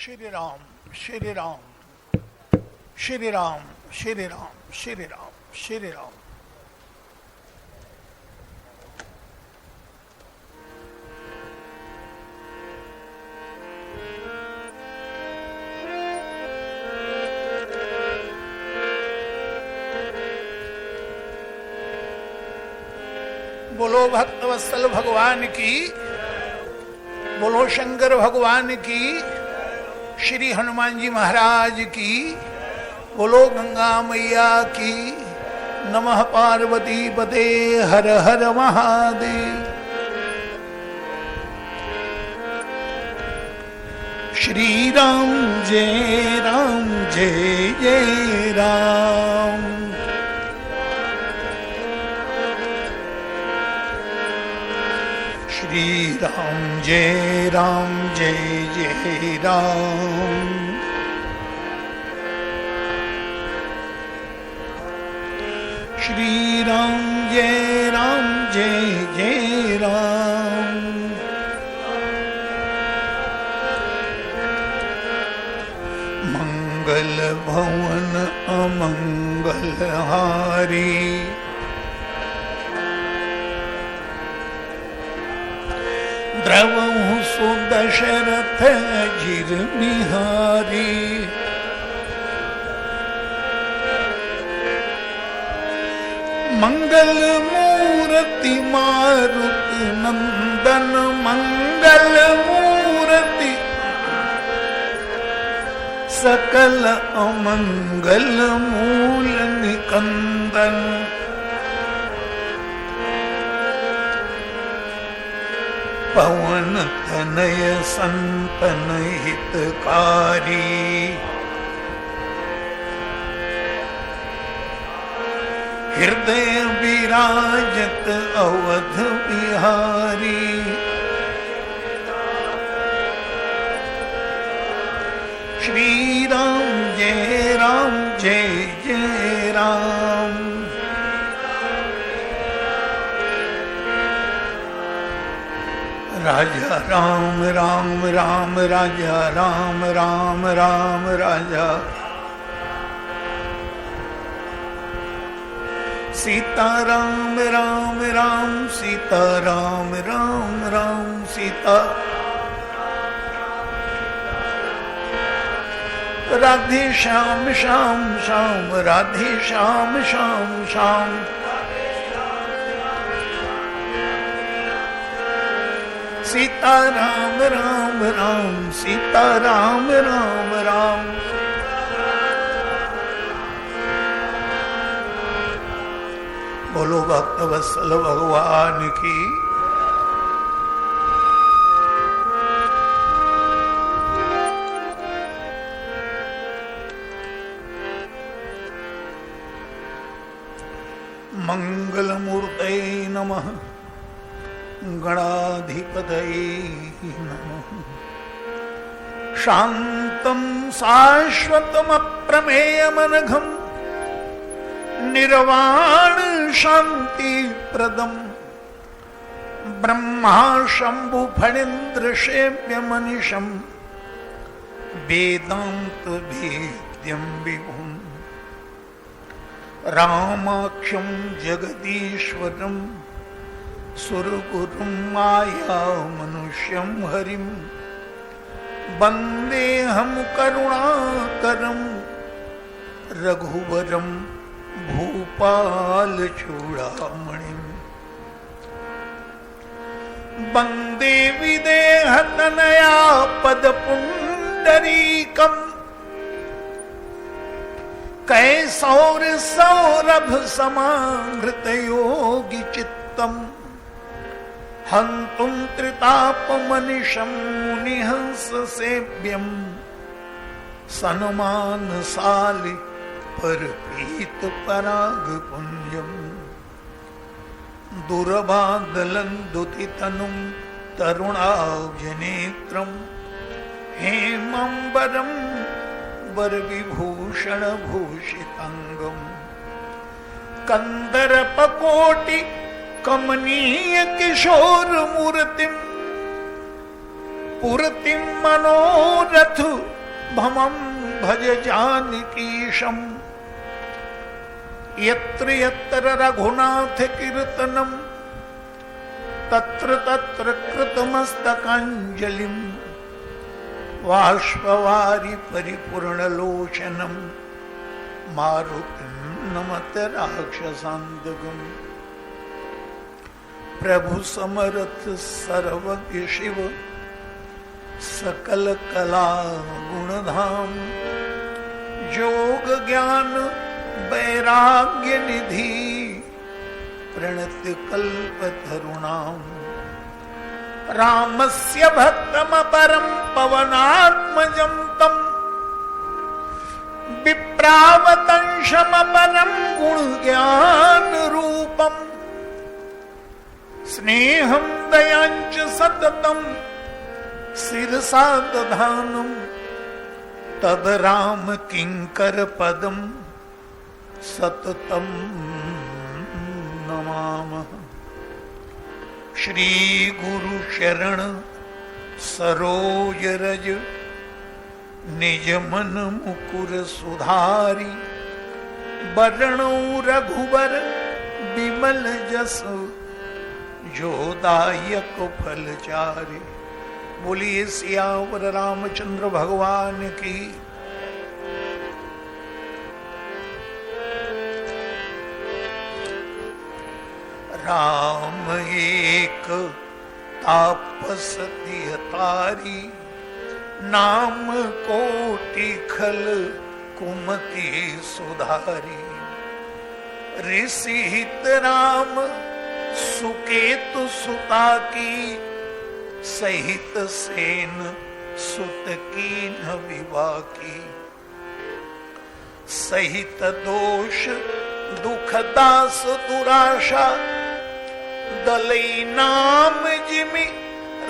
श्री राम श्री राम श्री राम श्री राम श्री राम श्री राम। बोलो भक्तवत्सल भगवान की, बोलो शंकर भगवान की, श्री हनुमान जी महाराज की, बोलो गंगा मैया की। नमः पार्वती पते हर हर महादेव। श्री राम जय जय राम। श्री राम जय जय राम। श्री राम जय जय राम। मंगल भवन अमंगल हारी, द्रवहु सुदशरथ अजिर बिहारी। मंगल मूर्ति मारुत नंदन, मंगल मूर्ति सकल अमंगल मूल निकंदन। पवन तनय संतन हितकारी, हृदय विराजत अवध बिहारी। श्री राम जय जय राम। राजा राम राम राम, राजा राम राम राम, राजा सीता राम राम राम, सीता राम राम राम, सीता। राधे श्याम श्याम श्याम, राधे श्याम श्याम श्याम। सीता राम राम राम, सीता राम राम राम। बोलो भक्तवत्सल भगवान की। मंगलमूर्तये नमः, गणाधिपतये नमः। शांतं शाश्वतमप्रमेयमनघं, निर्वाण शांति प्रदम। ब्रह्मा शंभु फणीन्द्र सेव्य मनीषम, वेदांत भेद्यं विभुम्। रामाख्यं जगदीश्वरं, सुरगुरुं माया मनुष्यं हरिं। वन्देऽहं करुणाकरं, रघुवरं भूपाल चूड़ामणिं। वन्दे विदेहतनया पदपुण्डरीकम्। कैसौर सौरभ समाहृत योगी चित्तम्। हन्तुं त्रितापमनिशं मुनिहंस सेव्यम्। सन्मानशालि परपीत पराग पुंजम्। दुर्बादलन्दुतितनुं तरुणाब्जनेत्रम्। हेमंबरं वरविभूषण भूषितांगम्। कंदर्पकोटि कमनीय किशोर मूर्तिम्। पूर्तिं मनोरथ भमं भज जानकीशं यत्र यत्र रघुनाथ कीर्तनं तत्र तत्र कृतमस्तकाञ्जलिं बाष्पवारि परिपूर्णलोचनं मारुतिं नमत राक्षसान्तकम्। प्रभु समर्थ सर्वज्ञ शिव सकल कला गुणधाम जोग ज्ञान वैराग्य निधि प्रणत कल्प तरुणाम। रामस्य भक्तम परम पवनात्मजं तम विप्रावतंशम परम गुण ज्ञान रूपम स्नेहं दयांच सततं शिरसा दधानं तद राम किंकर पदं सततं नमामः। श्री गुरु शरण सरोज रज निज मन मुकुर सुधारी बरणौ रघुबर विमल जस जो दायक फलचारी। बोलिए सियावर रामचंद्र भगवान की। राम एक तापस तारी नाम कोटि खल कुमति सुधारी। ऋषि हित राम सुकेतु सुता की सहित सेन सुत की न विवाह की। सहित दोष दुख दास दुराशा दलई नाम जिमि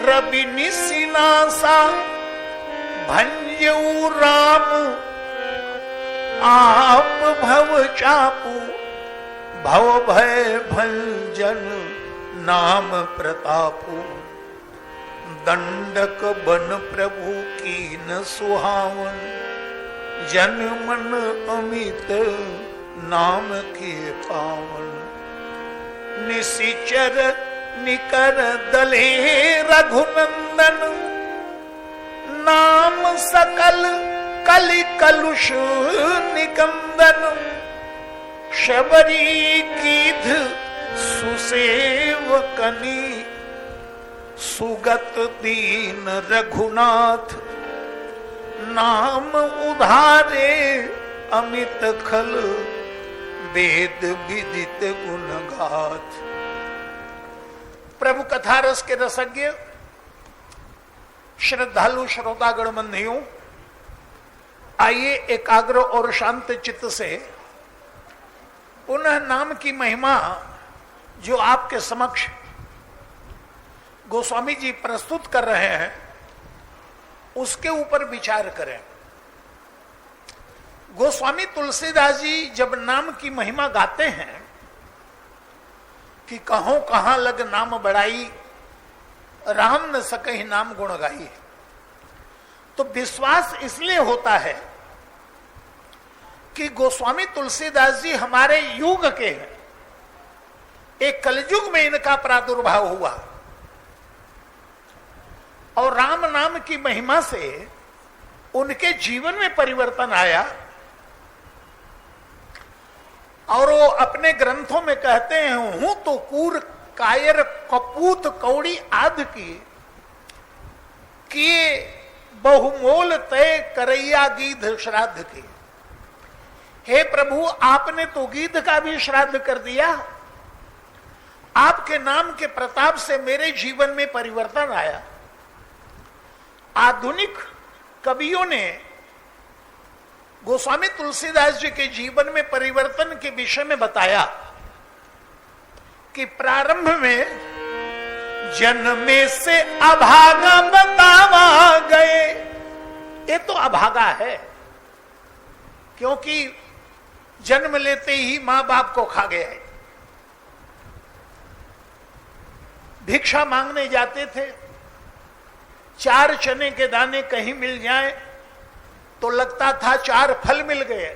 रवि निसिनासा। भंजऊ राम आप भव चापू भव भय भंजन नाम प्रतापु। दंडक बन प्रभु की न सुहावन जन मन अमित नाम के पावन। निशिचर निकर दले रघुनंदन नाम सकल कलि कलुष निकंदन। शबरी कीध सुसेवकनी सुगत दीन रघुनाथ नाम उधारे अमित खल वेद विदित गुणगाथ। प्रभु कथा रस के रसज्ञ श्रद्धालु श्रोतागण बंधुओं, आइए एकाग्र और शांत चित्त से पुनः नाम की महिमा जो आपके समक्ष गोस्वामी जी प्रस्तुत कर रहे हैं उसके ऊपर विचार करें। गोस्वामी तुलसीदास जी जब नाम की महिमा गाते हैं कि कहो कहां लग नाम बढ़ाई राम न सकहि नाम गुण गाई, तो विश्वास इसलिए होता है कि गोस्वामी तुलसीदास जी हमारे युग के हैं। एक कलयुग में इनका प्रादुर्भाव हुआ और राम नाम की महिमा से उनके जीवन में परिवर्तन आया। और वो अपने ग्रंथों में कहते हैं, हूं तो कूर कायर कपूत कौड़ी आद की किए बहुमोल तय करैया गीध श्राद्ध की। हे प्रभु, आपने तो गीध का भी श्राद्ध कर दिया। आपके नाम के प्रताप से मेरे जीवन में परिवर्तन आया। आधुनिक कवियों ने गोस्वामी तुलसीदास जी के जीवन में परिवर्तन के विषय में बताया कि प्रारंभ में जन्मे से अभागा बतावा गए। ये तो अभागा है, क्योंकि जन्म लेते ही मां बाप को खा गया है। भिक्षा मांगने जाते थे, 4 चने के दाने कहीं मिल जाए तो लगता था 4 फल मिल गए।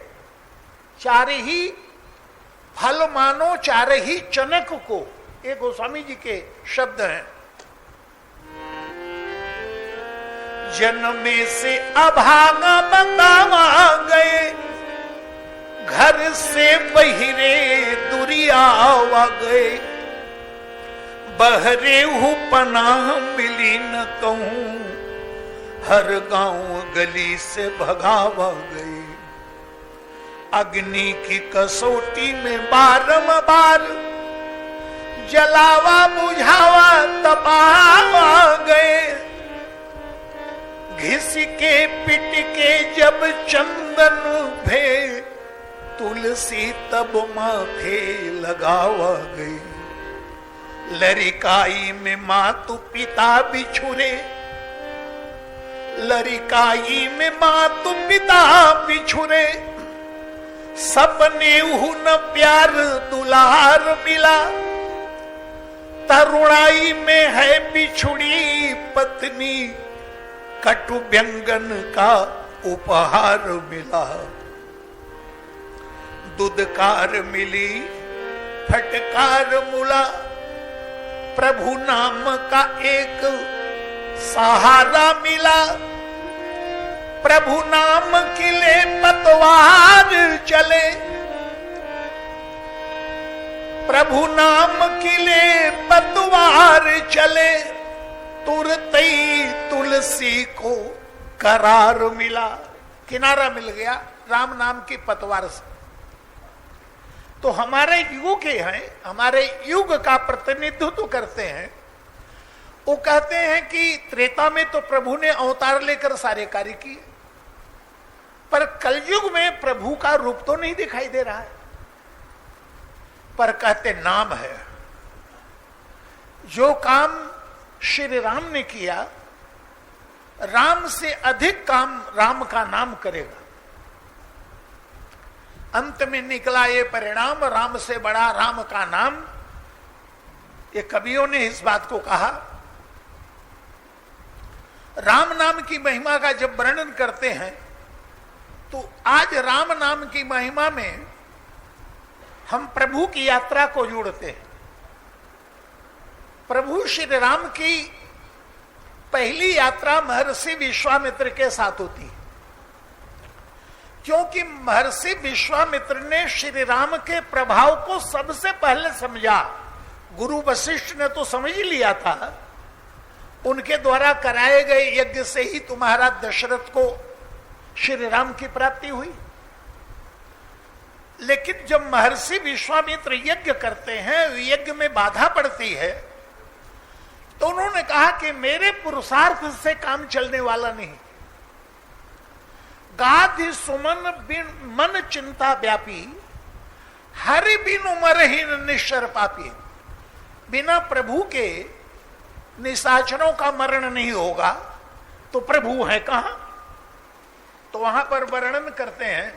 4 ही फल मानो 4 ही चनक को, ये गोस्वामी जी के शब्द हैं। जन्मे से अभागा बतावा गए, घर से बहिरे दुरियावा गए। बहरे हूँ पनाह मिली न कहूं, हर गांव गली से भगावा गए। अग्नि की कसौटी में बारंबार, जलावा बुझावा तपावा गए। घिस के पिट के जब चंदन भे, तुलसी तब माथे लगावा गई। लरिकाई में मातु पिता बिछुरे, लरिकाई में मातु पिता बिछुरे। सबने न प्यार दुलार मिला, तरुणाई में है बिछुड़ी पत्नी। कटु व्यंगन का उपहार मिला, दुदकार मिली फटकार मुला। प्रभु नाम का एक सहारा मिला, प्रभु नाम किले पतवार चले। प्रभु नाम किले पतवार चले, तुरते तुलसी को करार मिला, किनारा मिल गया राम नाम की पतवार से। तो हमारे युग के हैं, हमारे युग का प्रतिनिधित्व करते हैं। वो कहते हैं कि त्रेता में तो प्रभु ने अवतार लेकर सारे कार्य किए, पर कलयुग में प्रभु का रूप तो नहीं दिखाई दे रहा है। पर कहते नाम है, जो काम श्री राम ने किया, राम से अधिक काम राम का नाम करेगा। अंत में निकला ये परिणाम, राम से बड़ा राम का नाम। ये कवियों ने इस बात को कहा। राम नाम की महिमा का जब वर्णन करते हैं तो आज राम नाम की महिमा में हम प्रभु की यात्रा को जोड़ते हैं। प्रभु श्री राम की पहली यात्रा महर्षि विश्वामित्र के साथ होती है, क्योंकि महर्षि विश्वामित्र ने श्री राम के प्रभाव को सबसे पहले समझा। गुरु वशिष्ठ ने तो समझ लिया था, उनके द्वारा कराए गए यज्ञ से ही तुम्हारा दशरथ को श्री राम की प्राप्ति हुई। लेकिन जब महर्षि विश्वामित्र यज्ञ करते हैं, यज्ञ में बाधा पड़ती है, तो उन्होंने कहा कि मेरे पुरुषार्थ से काम चलने वाला नहीं। गाधि सुमन बिन मन चिंता व्यापी, हरि बिन उमरहीन निश्चर पापी। बिना प्रभु के निशाचरों का मरण नहीं होगा, तो प्रभु है कहां? तो वहां पर वर्णन करते हैं,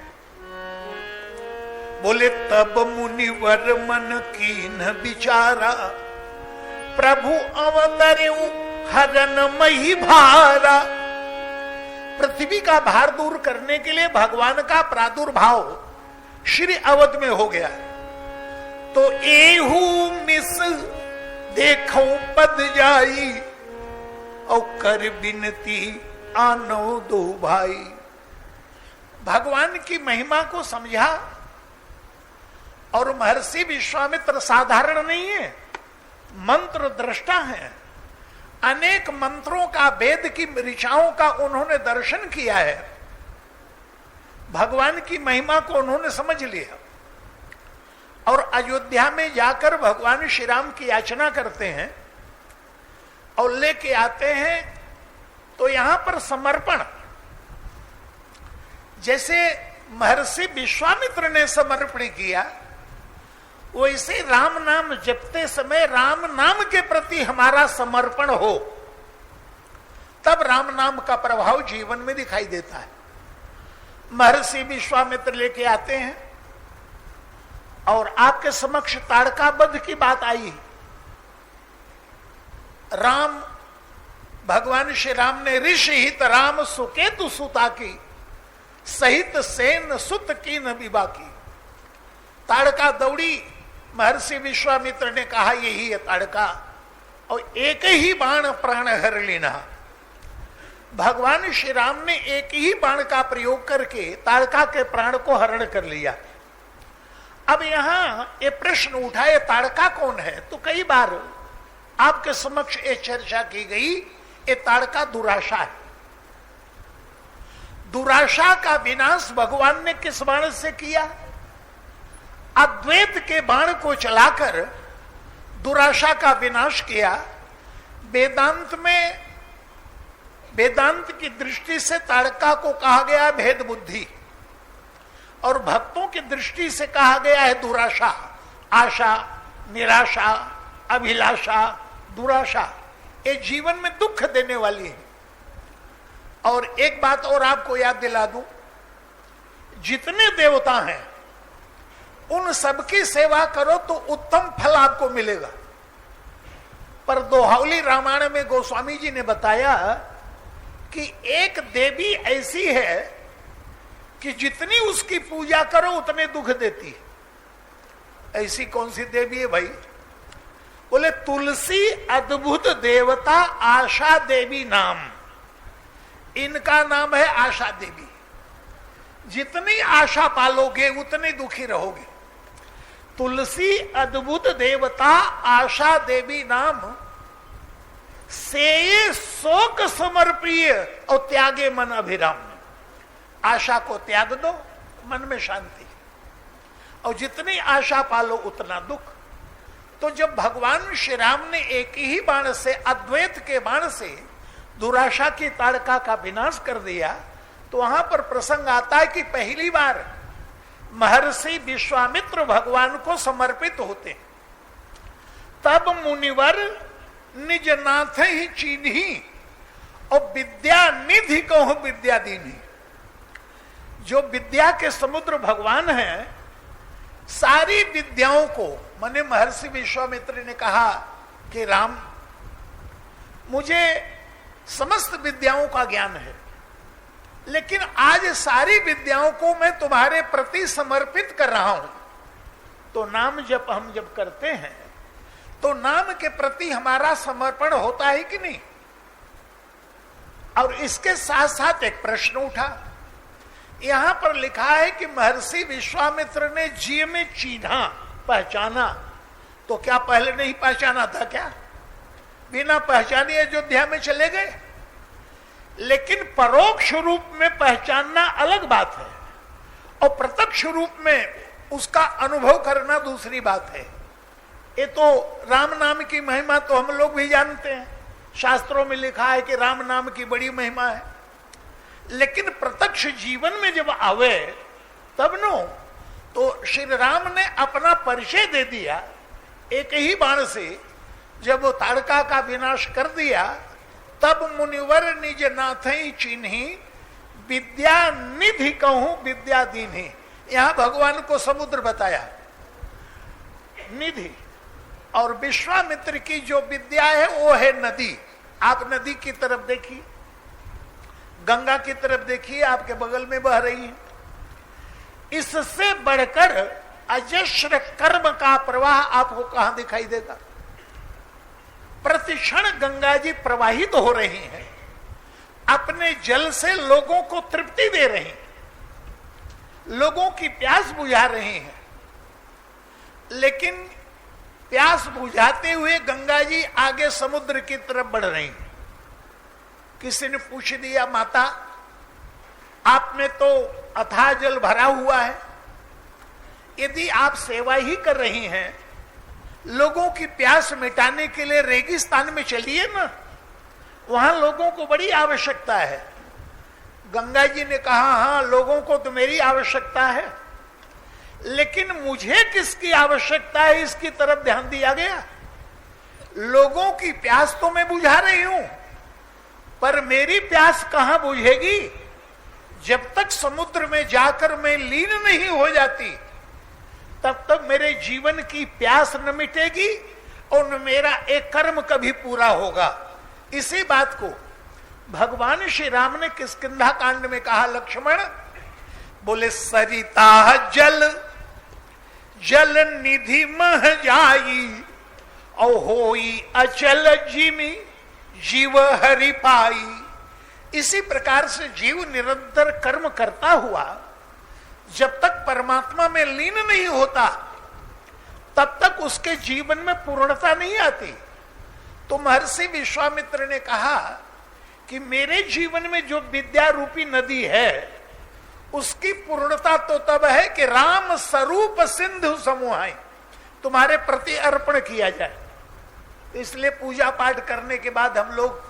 बोले तब मुनिवर मन कीन विचारा, प्रभु अवतर्यु हरन मही भारा। पृथ्वी का भार दूर करने के लिए भगवान का प्रादुर्भाव श्री अवध में हो गया। तो एहू मिस देखो पद जाई, और कर बिनती आनो दो भाई। भगवान की महिमा को समझा। और महर्षि विश्वामित्र साधारण नहीं है, मंत्र दृष्टा है। अनेक मंत्रों का, वेद की ऋचाओं का उन्होंने दर्शन किया है। भगवान की महिमा को उन्होंने समझ लिया। और अयोध्या में जाकर भगवान श्री राम की याचना करते हैं और लेके आते हैं। तो यहां पर समर्पण, जैसे महर्षि विश्वामित्र ने समर्पण किया, वैसे राम नाम जपते समय राम नाम के प्रति हमारा समर्पण हो, तब राम नाम का प्रभाव जीवन में दिखाई देता है। महर्षि विश्वामित्र लेके आते हैं और आपके समक्ष ताड़का वध की बात आई। राम भगवान श्री राम ने ऋषि हित राम सुकेतु सुता की सहित सेन सुत की न विभा की। ताड़का दौड़ी, महर्षि विश्वामित्र ने कहा यही है ताड़का, और एक ही बाण प्राण हर लेना। भगवान श्री राम ने एक ही बाण का प्रयोग करके ताड़का के प्राण को हरण कर लिया। अब यहां ये प्रश्न उठा, ये ताड़का कौन है? तो कई बार आपके समक्ष ये चर्चा की गई, ये ताड़का दुराशा है। दुराशा का विनाश भगवान ने किस बाण से किया? अद्वैत के बाण को चलाकर दुराशा का विनाश किया। वेदांत में, वेदांत की दृष्टि से ताड़का को कहा गया भेद बुद्धि, और भक्तों की दृष्टि से कहा गया है दुराशा। आशा, निराशा, अभिलाषा, दुराशा, ये जीवन में दुख देने वाली है। और एक बात और आपको याद दिला दूं, जितने देवता हैं उन सबकी सेवा करो तो उत्तम फल आपको मिलेगा। पर दोहावली रामायण में गोस्वामी जी ने बताया कि एक देवी ऐसी है कि जितनी उसकी पूजा करो उतने दुख देती है। ऐसी कौन सी देवी है भाई? बोले तुलसी अद्भुत देवता आशा देवी नाम, इनका नाम है आशा देवी। जितनी आशा पालोगे उतने दुखी रहोगे। तुलसी अद्भुत देवता आशा देवी नाम, से शोक समर्पिय और त्यागे मन अभिराम। आशा को त्याग दो, मन में शांति, और जितनी आशा पालो उतना दुख। तो जब भगवान श्री राम ने एक ही बाण से, अद्वैत के बाण से दुराशा की ताड़का का विनाश कर दिया, तो वहां पर प्रसंग आता है कि पहली बार महर्षि विश्वामित्र भगवान को समर्पित होते। तब मुनिवर निज नाथ ही चीन्ही, और विद्या निधि कहूं विद्या दीनी। जो विद्या के समुद्र भगवान हैं, सारी विद्याओं को, माने महर्षि विश्वामित्र ने कहा कि राम, मुझे समस्त विद्याओं का ज्ञान है, लेकिन आज सारी विद्याओं को मैं तुम्हारे प्रति समर्पित कर रहा हूं। तो नाम जप हम जब करते हैं तो नाम के प्रति हमारा समर्पण होता है कि नहीं? और इसके साथ साथ एक प्रश्न उठा, यहां पर लिखा है कि महर्षि विश्वामित्र ने जी में चीन्हा, पहचाना। तो क्या पहले नहीं पहचाना था क्या? बिना पहचाने अयोध्या में चले गए। लेकिन परोक्ष रूप में पहचानना अलग बात है, और प्रत्यक्ष रूप में उसका अनुभव करना दूसरी बात है। ये तो राम नाम की महिमा तो हम लोग भी जानते हैं, शास्त्रों में लिखा है कि राम नाम की बड़ी महिमा है। लेकिन प्रत्यक्ष जीवन में जब आवे तब नो, तो श्री राम ने अपना परिचय दे दिया एक ही बाण से। जब वो ताड़का का विनाश कर दिया, तब मुनिवर निज नाथ ही चिन्ही, विद्या निधि कहूं विद्या दीन्ही। यहां भगवान को समुद्र बताया, निधि, और विश्वामित्र की जो विद्या है वो है नदी। आप नदी की तरफ देखिए, गंगा की तरफ देखिए, आपके बगल में बह रही है। इससे बढ़कर अजस्र कर्म का प्रवाह आपको कहां दिखाई देगा? प्रतिक्षण गंगा जी प्रवाहित हो रही हैं, अपने जल से लोगों को तृप्ति दे रही हैं, लोगों की प्यास बुझा रही हैं। लेकिन प्यास बुझाते हुए गंगा जी आगे समुद्र की तरफ बढ़ रही हैं। किसी ने पूछ दिया, माता आप में तो अथाह जल भरा हुआ है, यदि आप सेवा ही कर रही हैं, लोगों की प्यास मिटाने के लिए रेगिस्तान में चलिए ना, वहां लोगों को बड़ी आवश्यकता है। गंगा जी ने कहा, हाँ लोगों को तो मेरी आवश्यकता है, लेकिन मुझे किसकी आवश्यकता है इसकी तरफ ध्यान दिया गया। लोगों की प्यास तो मैं बुझा रही हूं, पर मेरी प्यास कहां बुझेगी? जब तक समुद्र में जाकर मैं लीन नहीं हो जाती, तब तक मेरे जीवन की प्यास न मिटेगी और न मेरा एक कर्म कभी पूरा होगा। इसी बात को भगवान श्री राम ने किष्किंधा कांड में कहा लक्ष्मण, बोले सरिता जल जल निधि मह जाई और होई अचल जिमी जीव हरि पाई। इसी प्रकार से जीव निरंतर कर्म करता हुआ जब तक परमात्मा में लीन नहीं होता तब तक उसके जीवन में पूर्णता नहीं आती। तो महर्षि विश्वामित्र ने कहा कि मेरे जीवन में जो विद्या रूपी नदी है उसकी पूर्णता तो तब है कि राम स्वरूप सिंधु समूहाई तुम्हारे प्रति अर्पण किया जाए। इसलिए पूजा पाठ करने के बाद हम लोग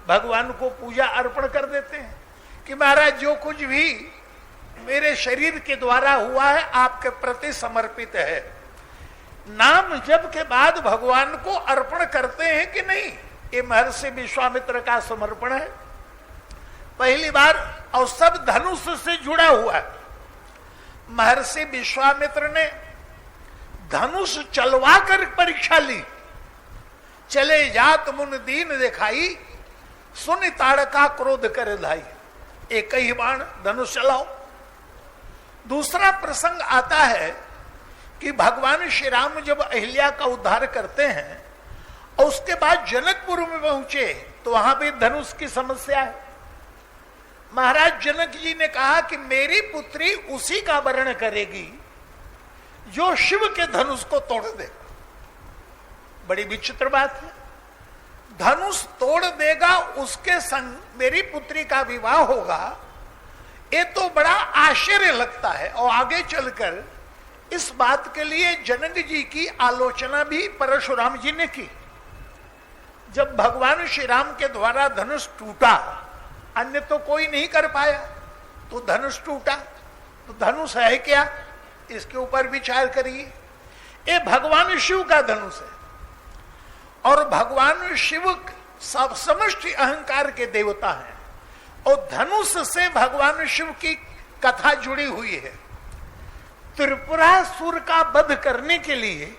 भगवान को पूजा अर्पण कर देते हैं कि महाराज जो कुछ भी मेरे शरीर के द्वारा हुआ है आपके प्रति समर्पित है। नाम जप के बाद भगवान को अर्पण करते हैं कि नहीं, ये महर्षि विश्वामित्र का समर्पण है पहली बार। और सब धनुष से जुड़ा हुआ है। महर्षि विश्वामित्र ने धनुष चलवा कर परीक्षा ली। चले जात मुन दीन दिखाई सुन ताड़का क्रोध कर धाई। एक ही बाण धनुष चलाओ। दूसरा प्रसंग आता है कि भगवान श्री राम जब अहिल्या का उद्धार करते हैं और उसके बाद जनकपुर में पहुंचे तो वहां भी धनुष की समस्या है। महाराज जनक जी ने कहा कि मेरी पुत्री उसी का वर्ण करेगी जो शिव के धनुष को तोड़ देगा। बड़ी विचित्र बात है। धनुष तोड़ देगा उसके संग मेरी पुत्री का विवाह होगा, ये तो बड़ा आश्चर्य लगता है। और आगे चलकर इस बात के लिए जनक जी की आलोचना भी परशुराम जी ने की। जब भगवान श्री राम के द्वारा धनुष टूटा, अन्य तो कोई नहीं कर पाया, तो धनुष टूटा। तो धनुष है क्या, इसके ऊपर विचार करिए। ये भगवान शिव का धनुष है और भगवान शिव सब समष्टि अहंकार के देवता हैं और धनुष से भगवान शिव की कथा जुड़ी हुई है। त्रिपुरासुर का वध करने के लिए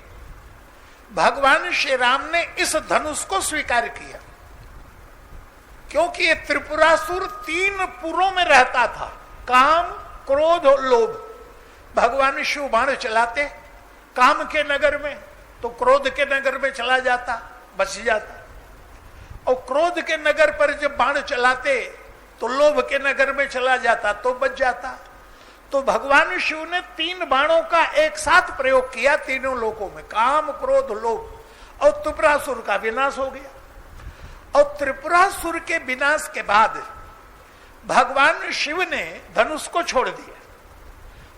भगवान श्री राम ने इस धनुष को स्वीकार किया, क्योंकि ये त्रिपुरासुर 3 पुरों में रहता था, काम क्रोध और लोभ। भगवान शिव बाण चलाते काम के नगर में तो क्रोध के नगर में चला जाता, बच जाता, और क्रोध के नगर पर जब बाण चलाते तो लोभ के नगर में चला जाता तो बच जाता। तो भगवान शिव ने 3 बाणों का एक साथ प्रयोग किया तीनों लोकों में, काम क्रोध लोभ, और त्रिपुरासुर का विनाश हो गया। और त्रिपुरासुर के विनाश के बाद भगवान शिव ने धनुष को छोड़ दिया।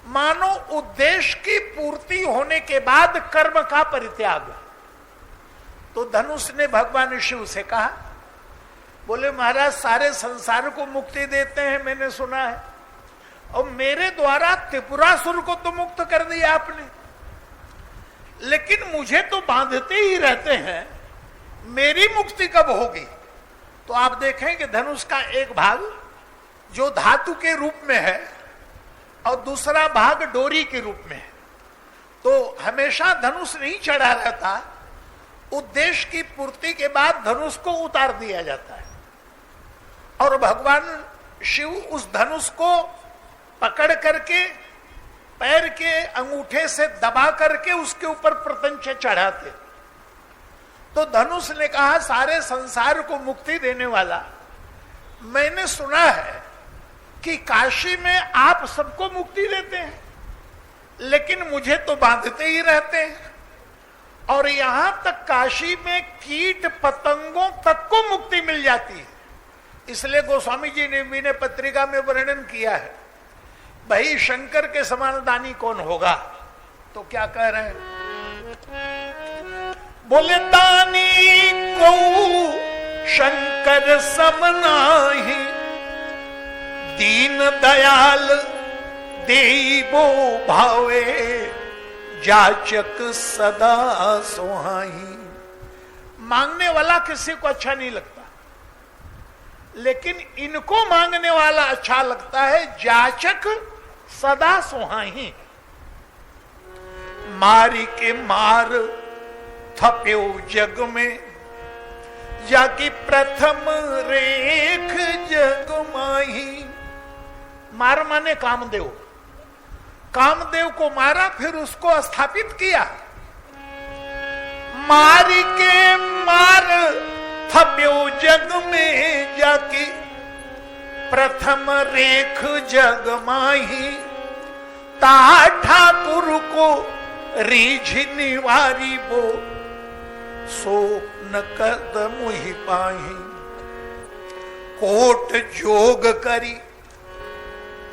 मानो उद्देश्य की पूर्ति होने के बाद कर्म का परित्याग। तो धनुष ने भगवान शिव से कहा, बोले महाराज सारे संसार को मुक्ति देते हैं मैंने सुना है, और मेरे द्वारा त्रिपुरासुर को तो मुक्त कर दिया आपने, लेकिन मुझे तो बांधते ही रहते हैं, मेरी मुक्ति कब होगी? तो आप देखें कि धनुष का एक भाग जो धातु के रूप में है और दूसरा भाग डोरी के रूप में है। तो हमेशा धनुष नहीं चढ़ा रहता, उद्देश्य की पूर्ति के बाद धनुष को उतार दिया जाता है और भगवान शिव उस धनुष को पकड़ करके पैर के अंगूठे से दबा करके उसके ऊपर प्रतंच चढ़ाते। तो धनुष ने कहा, सारे संसार को मुक्ति देने वाला, मैंने सुना है कि काशी में आप सबको मुक्ति देते हैं, लेकिन मुझे तो बांधते ही रहते हैं, और यहां तक काशी में कीट पतंगों तक को मुक्ति मिल जाती है। इसलिए गोस्वामी जी ने विनय पत्रिका में वर्णन किया है, भाई शंकर के समान दानी कौन होगा? तो क्या कह रहे हैं? बोले दानी को शंकर समनाही, दीन दयाल देवो भावे, जाचक सदा सुहाई। मांगने वाला किसी को अच्छा नहीं लगता, लेकिन इनको मांगने वाला अच्छा लगता है। जाचक सदा सुहाई। मारी के मार थप्यो जग में, जाकी प्रथम रेख जग माही। मार माने कामदेव, कामदेव को मारा, फिर उसको स्थापित किया। मारी के मार थप्यो जग में जाकी प्रथम रेख जग माही। ता ठाकुर को रीझ निवारी बो सो न कदम ही पाही। कोट जोग करी,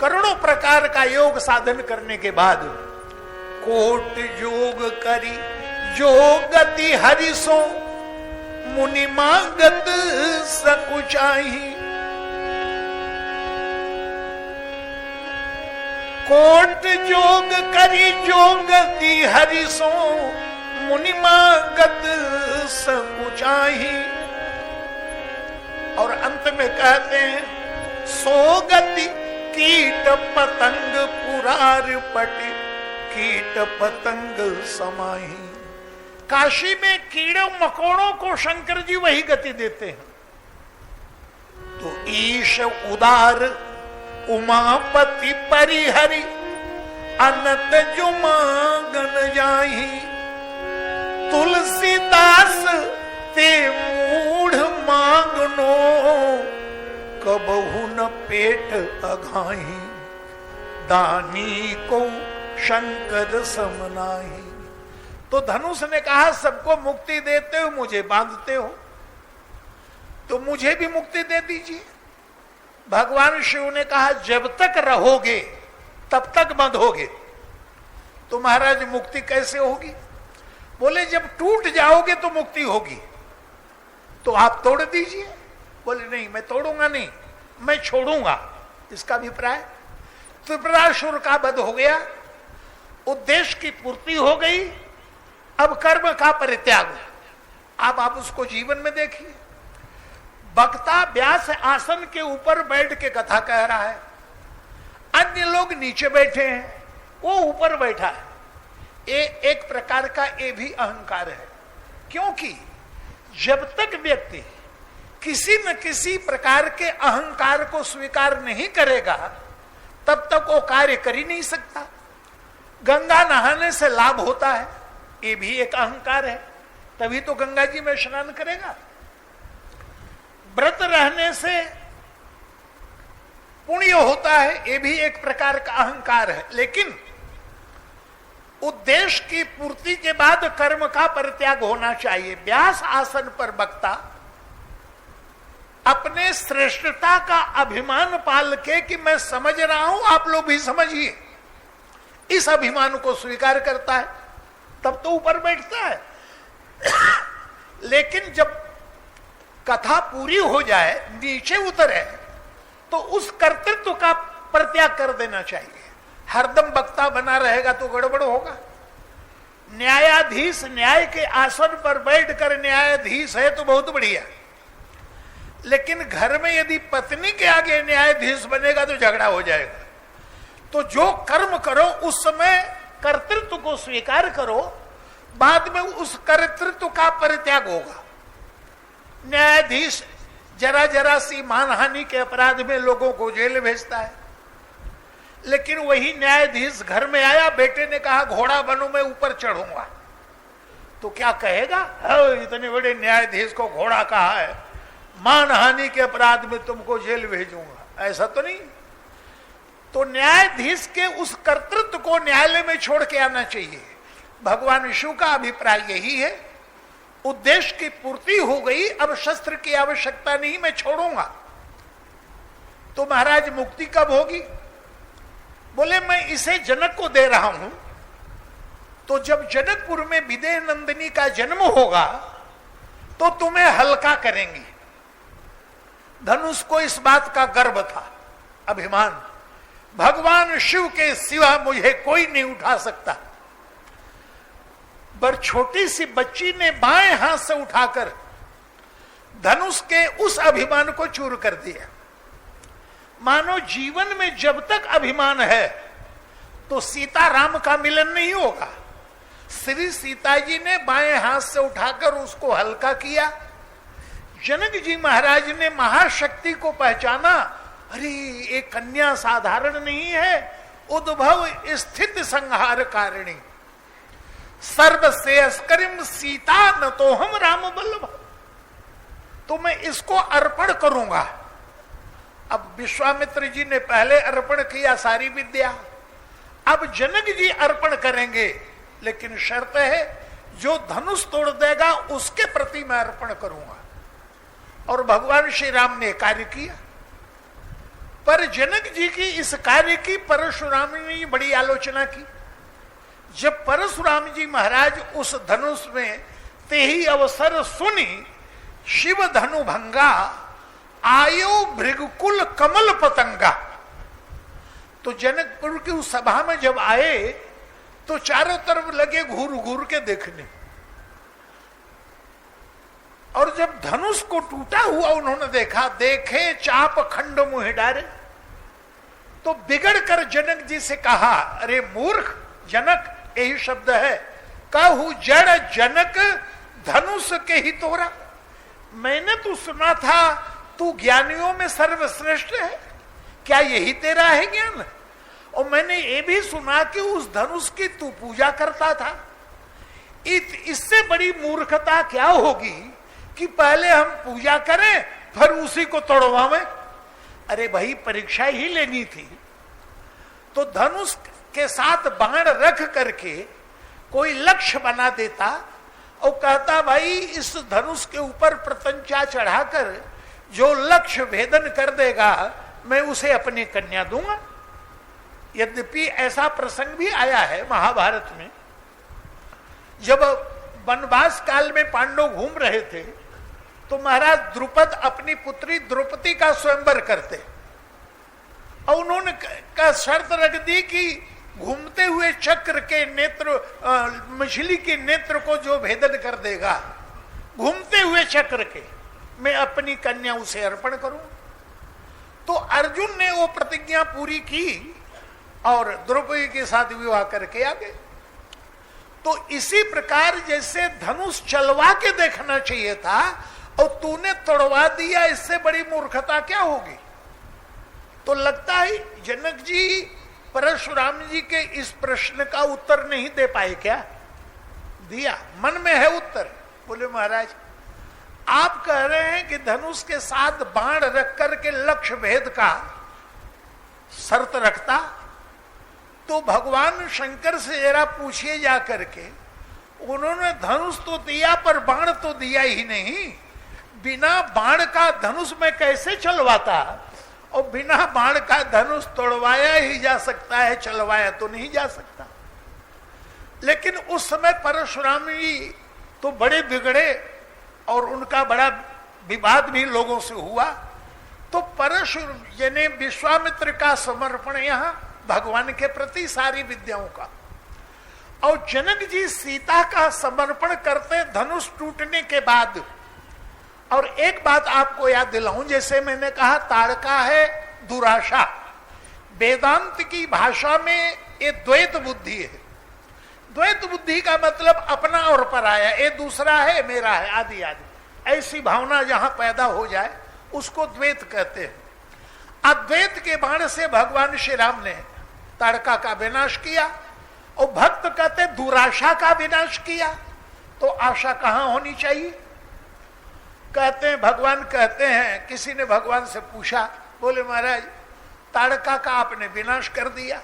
करोड़ों प्रकार का योग साधन करने के बाद कोट जोग करी जो गति हरिसो मुनि मांगत सकुचाही। कोट जोग करी जो गति हरिसो मुनि मांगत सकुचाही। और अंत में कहते हैं सो गति कीट पतंग पुरार पटी कीट पतंग समाही। काशी में कीड़ों मकोड़ों को शंकर जी वही गति देते हैं। तो ईश उदार उमापति परिहरि अनंत जो मांगन जाही। तुलसीदास ते मूढ़ मांगनो कबहु न पेट अघाही। दानी को शंकर समनाही। तो धनुष ने कहा सबको मुक्ति देते हो, मुझे बांधते हो, तो मुझे भी मुक्ति दे दीजिए। भगवान शिव ने कहा जब तक रहोगे तब तक बंधोगे, तो महाराज मुक्ति कैसे होगी? बोले जब टूट जाओगे तो मुक्ति होगी, तो आप तोड़ दीजिए। बोले नहीं, मैं तोड़ूंगा नहीं, मैं छोड़ूंगा। इसका अभिप्राय त्रिपुरासुर का वध हो गया, उद्देश्य की पूर्ति हो गई, अब कर्म का परित्याग। अब आप उसको जीवन में देखिए। वक्ता व्यास आसन के ऊपर बैठ के कथा कह रहा है, अन्य लोग नीचे बैठे हैं, वो ऊपर बैठा है। एक प्रकार का ये भी अहंकार है, क्योंकि जब तक व्यक्ति किसी न किसी प्रकार के अहंकार को स्वीकार नहीं करेगा तब तक वो कार्य कर ही नहीं सकता। गंगा नहाने से लाभ होता है, ये भी एक अहंकार है, तभी तो गंगा जी में स्नान करेगा। व्रत रहने से पुण्य होता है, ये भी एक प्रकार का अहंकार है। लेकिन उद्देश्य की पूर्ति के बाद कर्म का परित्याग होना चाहिए। व्यास आसन पर वक्ता अपने श्रेष्ठता का अभिमान पाल के कि मैं समझ रहा हूं, आप लोग भी समझिए, इस अभिमान को स्वीकार करता है, तब तो ऊपर बैठता है। लेकिन जब कथा पूरी हो जाए, नीचे उतरे, तो उस कर्तृत्व का परित्याग कर देना चाहिए। हरदम वक्ता बना रहेगा तो गड़बड़ होगा। न्यायाधीश न्याय के आसन पर बैठकर न्यायाधीश है तो बहुत बढ़िया, लेकिन घर में यदि पत्नी के आगे न्यायाधीश बनेगा तो झगड़ा हो जाएगा। तो जो कर्म करो उस समय कर्तृत्व को स्वीकार करो, बाद में उस कर्तृत्व का परित्याग होगा। न्यायाधीश जरा जरा सी मानहानि के अपराध में लोगों को जेल भेजता है, लेकिन वही न्यायाधीश घर में आया, बेटे ने कहा घोड़ा बनो मैं ऊपर चढ़ूंगा, तो क्या कहेगा? इतने बड़े न्यायाधीश को घोड़ा कहा है, मानहानि के अपराध में तुमको जेल भेजूंगा, ऐसा तो नहीं। तो न्यायाधीश के उस कर्तृत्व को न्यायालय में छोड़ के आना चाहिए। भगवान शिव का अभिप्राय यही है, उद्देश्य की पूर्ति हो गई, अब शस्त्र की आवश्यकता नहीं, मैं छोड़ूंगा। तो महाराज मुक्ति कब होगी? बोले मैं इसे जनक को दे रहा हूं, तो जब जनकपुर में विदेह नंदिनी का जन्म होगा तो तुम्हें हल्का करेंगी। धनुष को इस बात का गर्व था, अभिमान, भगवान शिव के सिवा मुझे कोई नहीं उठा सकता। पर छोटी सी बच्ची ने बाएं हाथ से उठाकर धनुष के उस अभिमान को चूर कर दिया। मानो जीवन में जब तक अभिमान है तो सीता राम का मिलन नहीं होगा। श्री सीता जी ने बाएं हाथ से उठाकर उसको हल्का किया। जनक जी महाराज ने महाशक्ति को पहचाना। अरे ये कन्या साधारण नहीं है, उद्भव स्थित संहार कारिणी, सर्वश्रेयस्करिम सीता न तो हम राम बल्लभ, तो मैं इसको अर्पण करूंगा। अब विश्वामित्र जी ने पहले अर्पण किया सारी विद्या, अब जनक जी अर्पण करेंगे, लेकिन शर्त है जो धनुष तोड़ देगा उसके प्रति मैं अर्पण करूंगा। और भगवान श्री राम ने कार्य किया, पर जनक जी की इस कार्य की परशुराम ने बड़ी आलोचना की। जब परशुराम जी महाराज उस धनुष में ते ही अवसर सुनी शिव धनु भंगा आयो भृगकुल कमल पतंगा, तो जनकपुर की उस सभा में जब आए तो चारों तरफ लगे घूर घूर के देखने, और जब धनुष को टूटा हुआ उन्होंने देखा, देखे चाप खंड मुँह डारे, तो बिगड़ कर जनक जी से कहा, अरे मूर्ख जनक, यही शब्द है, कहू जड़ जनक धनुष के ही तोरा। मैंने तो सुना था तू ज्ञानियों में सर्वश्रेष्ठ है, क्या यही तेरा है ज्ञान? और मैंने ये भी सुना कि उस धनुष की तू पूजा करता था। इससे बड़ी मूर्खता क्या होगी कि पहले हम पूजा करें फिर उसी को तोड़वावें। अरे भाई परीक्षा ही लेनी थी तो धनुष के साथ बाण रख करके कोई लक्ष्य बना देता और कहता भाई इस धनुष के ऊपर प्रतंचा चढ़ाकर जो लक्ष्य भेदन कर देगा मैं उसे अपनी कन्या दूंगा। यद्यपि ऐसा प्रसंग भी आया है महाभारत में, जब वनवास काल में पांडव घूम रहे थे तो महाराज द्रुपद अपनी पुत्री द्रौपदी का स्वयंवर करते और उन्होंने का शर्त रख दी कि घूमते हुए चक्र के नेत्र, मछली के नेत्र को जो भेदन कर देगा घूमते हुए चक्र के, मैं अपनी कन्या उसे अर्पण करूं। तो अर्जुन ने वो प्रतिज्ञा पूरी की और द्रौपदी के साथ विवाह करके आ गए। तो इसी प्रकार जैसे धनुष चलवा के देखना चाहिए था और तूने तोड़वा दिया, इससे बड़ी मूर्खता क्या होगी? तो लगता है जनक जी परशुराम जी के इस प्रश्न का उत्तर नहीं दे पाए क्या? दिया, मन में है उत्तर। बोले महाराज आप कह रहे हैं कि धनुष के साथ बाण रख कर के लक्ष्य भेद का शर्त रखता, तो भगवान शंकर से जरा पूछिए जा करके, उन्होंने धनुष तो दिया पर बाण तो दिया ही नहीं। बिना बाण का धनुष में कैसे चलवाता? और बिना बाण का धनुष तोड़वाया ही जा सकता है, चलवाया तो नहीं जा सकता। लेकिन उस समय परशुराम जी तो बड़े बिगड़े और उनका बड़ा विवाद भी लोगों से हुआ। तो परशुराम यानी विश्वामित्र का समर्पण यहाँ भगवान के प्रति सारी विद्याओं का, और जनक जी सीता का समर्पण करते धनुष टूटने के बाद। और एक बात आपको याद दिलाऊं, जैसे मैंने कहा ताड़का है दुराशा, वेदांत की भाषा में ये द्वैत बुद्धि है। द्वैत बुद्धि का मतलब अपना और पराया, ये दूसरा है मेरा है आदि आदि, ऐसी भावना जहां पैदा हो जाए उसको द्वैत कहते हैं। अद्वैत के बाण से भगवान श्री राम ने ताड़का का विनाश किया और भक्त कहते दुराशा का विनाश किया। तो आशा कहां होनी चाहिए? कहते हैं भगवान कहते हैं, किसी ने भगवान से पूछा, बोले महाराज ताड़का का आपने विनाश कर दिया,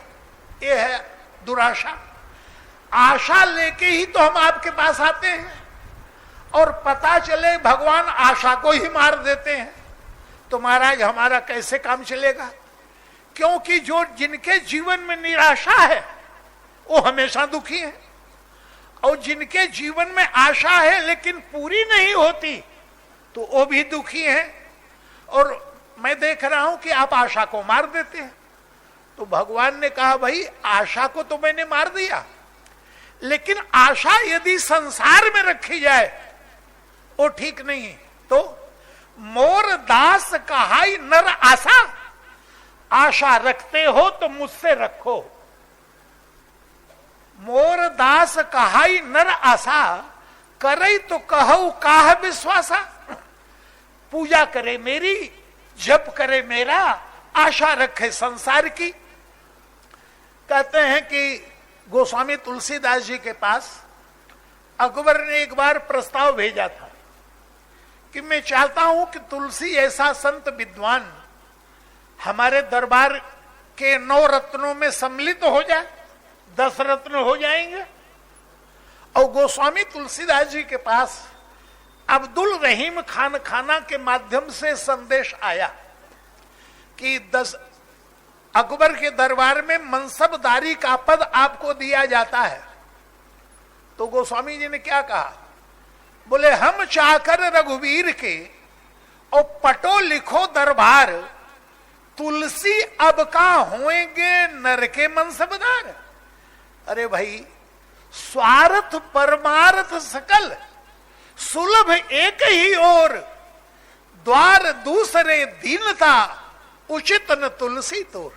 ये है दुराशा। आशा लेके ही तो हम आपके पास आते हैं और पता चले भगवान आशा को ही मार देते हैं, तो महाराज हमारा कैसे काम चलेगा? क्योंकि जो जिनके जीवन में निराशा है वो हमेशा दुखी है, और जिनके जीवन में आशा है लेकिन पूरी नहीं होती तो वो भी दुखी हैं। और मैं देख रहा हूं कि आप आशा को मार देते हैं। तो भगवान ने कहा भाई आशा को तो मैंने मार दिया, लेकिन आशा यदि संसार में रखी जाए वो ठीक नहीं। तो मोर दास कहाई नर आशा, आशा रखते हो तो मुझसे रखो। मोर दास कहाई नर आशा, करई तो कहू काह विश्वासा। पूजा करे मेरी, जप करे मेरा, आशा रखे संसार की। कहते हैं कि गोस्वामी तुलसीदास जी के पास अकबर ने एक बार प्रस्ताव भेजा था कि मैं चाहता हूं कि तुलसी ऐसा संत विद्वान हमारे दरबार के 9 रत्नों में सम्मिलित हो जाए, 10 रत्न हो जाएंगे। और गोस्वामी तुलसीदास जी के पास अब्दुल रहीम खान खाना के माध्यम से संदेश आया कि 10 अकबर के दरबार में मनसबदारी का पद आपको दिया जाता है। तो गोस्वामी जी ने क्या कहा? बोले हम चाहकर रघुवीर के और पटो लिखो दरबार, तुलसी अब का होएंगे नर के मनसबदार। अरे भाई, स्वार्थ परमार्थ सकल सुलभ एक ही ओर, द्वार दूसरे दीनता उचित न तुलसी तोर।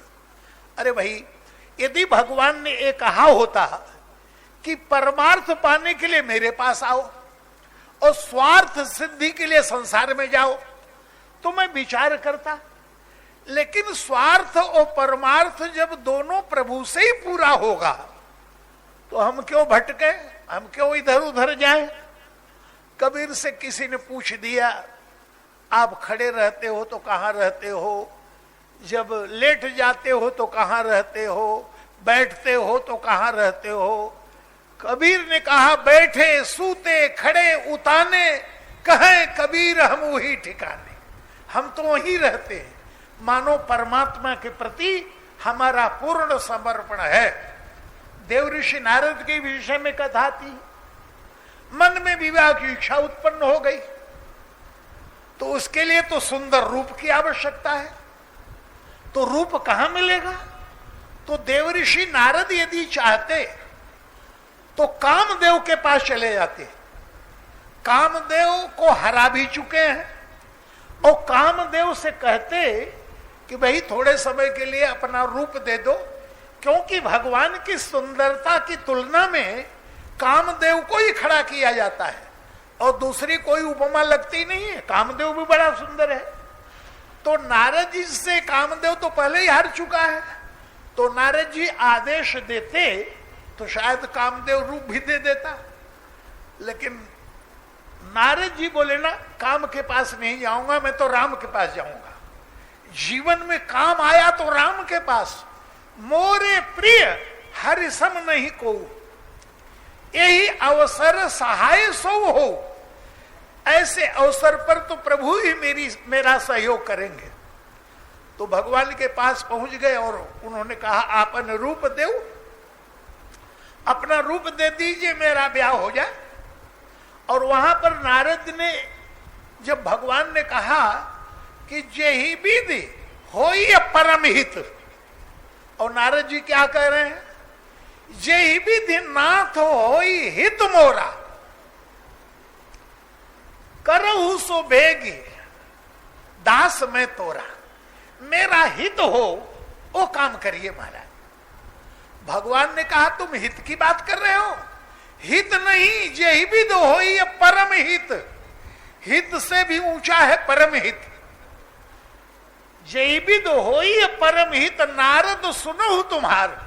अरे भाई, यदि भगवान ने ये कहा होता कि परमार्थ पाने के लिए मेरे पास आओ और स्वार्थ सिद्धि के लिए संसार में जाओ, तो मैं विचार करता। लेकिन स्वार्थ और परमार्थ जब दोनों प्रभु से ही पूरा होगा तो हम क्यों भटके, हम क्यों इधर उधर जाएं? कबीर से किसी ने पूछ दिया, आप खड़े रहते हो तो कहाँ रहते हो, जब लेट जाते हो तो कहाँ रहते हो, बैठते हो तो कहाँ रहते हो? कबीर ने कहा, बैठे सूते खड़े उताने, कहें कबीर हम वही ठिकाने। हम तो वहीं रहते हैं, मानो परमात्मा के प्रति हमारा पूर्ण समर्पण है। देव ऋषि नारद के विषय में कथा थी, मन में विवाह की इच्छा उत्पन्न हो गई, तो उसके लिए तो सुंदर रूप की आवश्यकता है। तो रूप कहां मिलेगा? तो देव ऋषि नारद यदि चाहते तो कामदेव के पास चले जाते। कामदेव को हरा भी चुके हैं और कामदेव से कहते कि भाई थोड़े समय के लिए अपना रूप दे दो, क्योंकि भगवान की सुंदरता की तुलना में कामदेव को ही खड़ा किया जाता है और दूसरी कोई उपमा लगती नहीं है। कामदेव भी बड़ा सुंदर है। तो नारद जी से कामदेव तो पहले ही हार चुका है, तो नारद जी आदेश देते तो शायद कामदेव रूप भी दे देता। लेकिन नारद जी बोले ना, काम के पास नहीं जाऊंगा, मैं तो राम के पास जाऊंगा। जीवन में काम आया तो राम के पास। मोरे प्रिय हरि सम नहीं को, यही अवसर सहाय सो हो। ऐसे अवसर पर तो प्रभु ही मेरा सहयोग करेंगे। तो भगवान के पास पहुंच गए और उन्होंने कहा, आपन रूप दो, अपना रूप दे दीजिए, मेरा ब्याह हो जाए। और वहां पर नारद ने, जब भगवान ने कहा कि जेहि विधि होई परम हित, और नारद जी क्या कह रहे हैं? जेहि विधि नाथ होई हित मोरा, करहु सो बेगी दास में तोरा। मेरा हित हो वो काम करिए महाराज। भगवान ने कहा तुम हित की बात कर रहे हो? हित नहीं, जेहि विधि होई परम हित। हित से भी ऊंचा है परम हित। जेहि विधि होई परम हित, नारद सुनहु तुम्हार,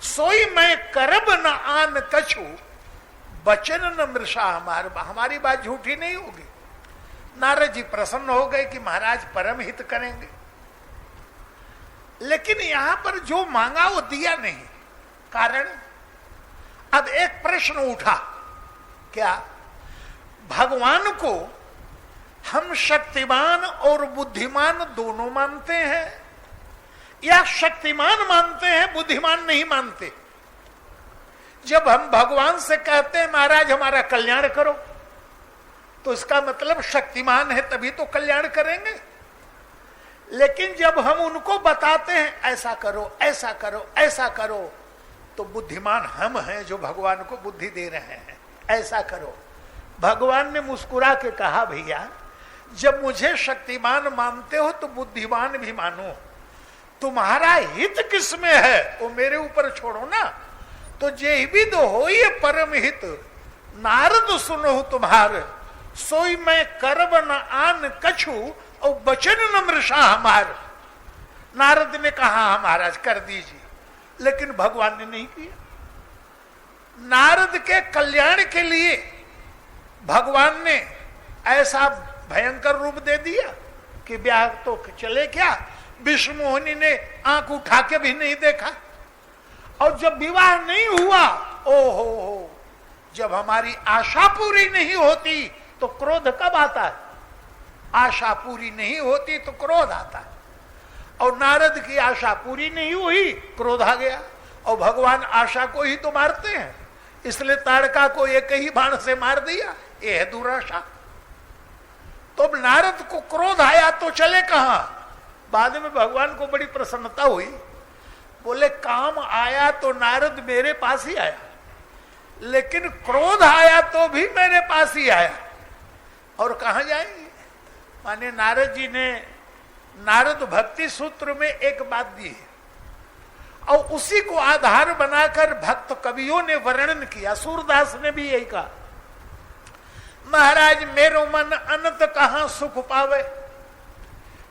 सोई मैं करब न आन कछु, बचन न मृषा हमार। हमारी बात झूठी नहीं होगी। नारद जी प्रसन्न हो गए कि महाराज परम हित करेंगे। लेकिन यहां पर जो मांगा वो दिया नहीं। कारण, अब एक प्रश्न उठा, क्या भगवान को हम शक्तिमान और बुद्धिमान दोनों मानते हैं, या शक्तिमान मानते हैं बुद्धिमान नहीं मानते? जब हम भगवान से कहते हैं महाराज हमारा कल्याण करो, तो इसका मतलब शक्तिमान है तभी तो कल्याण करेंगे। लेकिन जब हम उनको बताते हैं ऐसा करो ऐसा करो ऐसा करो, तो बुद्धिमान हम हैं जो भगवान को बुद्धि दे रहे हैं, ऐसा करो। भगवान ने मुस्कुरा के कहा, भैया जब मुझे शक्तिमान मानते हो तो बुद्धिमान भी मानो। तुम्हारा हित किस में है वो मेरे ऊपर छोड़ो ना। तो जे भी दो हो ये परम हित, नारद सुनो तुम्हार, सोई मैं करब न आन कछु और बचन न मृषा हमार। नारद ने कहा हाँ महाराज कर दीजिए, लेकिन भगवान ने नहीं किया। नारद के कल्याण के लिए भगवान ने ऐसा भयंकर रूप दे दिया कि ब्याह तो चले क्या, विष्णु मोहिनी ने आंख उठा के भी नहीं देखा। और जब विवाह नहीं हुआ, ओहो, जब हमारी आशा पूरी नहीं होती तो क्रोध कब आता है? आशा पूरी नहीं होती तो क्रोध आता है। और नारद की आशा पूरी नहीं हुई, क्रोध आ गया। और भगवान आशा को ही तो मारते हैं, इसलिए ताड़का को एक ही बाण से मार दिया। ये है दुराशा। तो नारद को क्रोध आया तो चले कहां? बाद में भगवान को बड़ी प्रसन्नता हुई, बोले काम आया तो नारद मेरे पास ही आया, लेकिन क्रोध आया तो भी मेरे पास ही आया। और कहां जाएंगे? माने नारद जी ने नारद भक्ति सूत्र में एक बात दी है, और उसी को आधार बनाकर भक्त कवियों ने वर्णन किया। सूरदास ने भी यही कहा, महाराज मेरो मन अनंत कहां सुख पावे।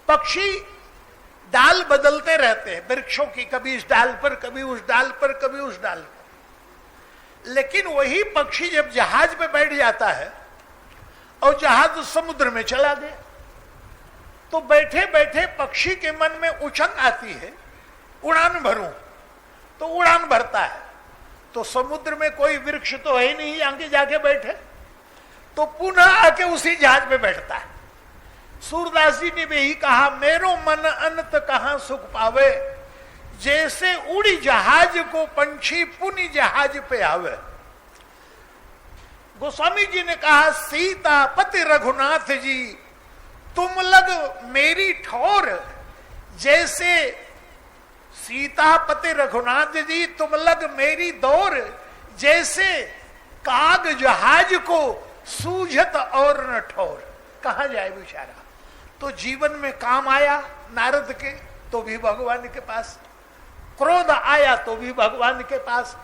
पक्षी डाल बदलते रहते हैं वृक्षों की, कभी इस डाल पर, कभी उस डाल पर, कभी उस डाल पर। लेकिन वही पक्षी जब जहाज पे बैठ जाता है और जहाज समुद्र में चला गया, तो बैठे बैठे पक्षी के मन में उछंग आती है, उड़ान भरूं, तो उड़ान भरता है। तो समुद्र में कोई वृक्ष तो है ही नहीं आगे जाके बैठे, तो पुनः आके उसी जहाज में बैठता है। सूरदास जी ने भी यही कहा, मेरो मन अनंत कहां सुख पावे, जैसे उड़ी जहाज को पंछी पुनि जहाज पे आवे। गोस्वामी जी ने कहा, सीता पति रघुनाथ जी तुम लग मेरी ठोर, जैसे सीता पति रघुनाथ जी तुम लग मेरी दौर, जैसे काग जहाज को सूझत और न ठोर। कहां जाए बेचारा? तो जीवन में काम आया नारद के तो भी भगवान के पास, क्रोध आया तो भी भगवान के पास।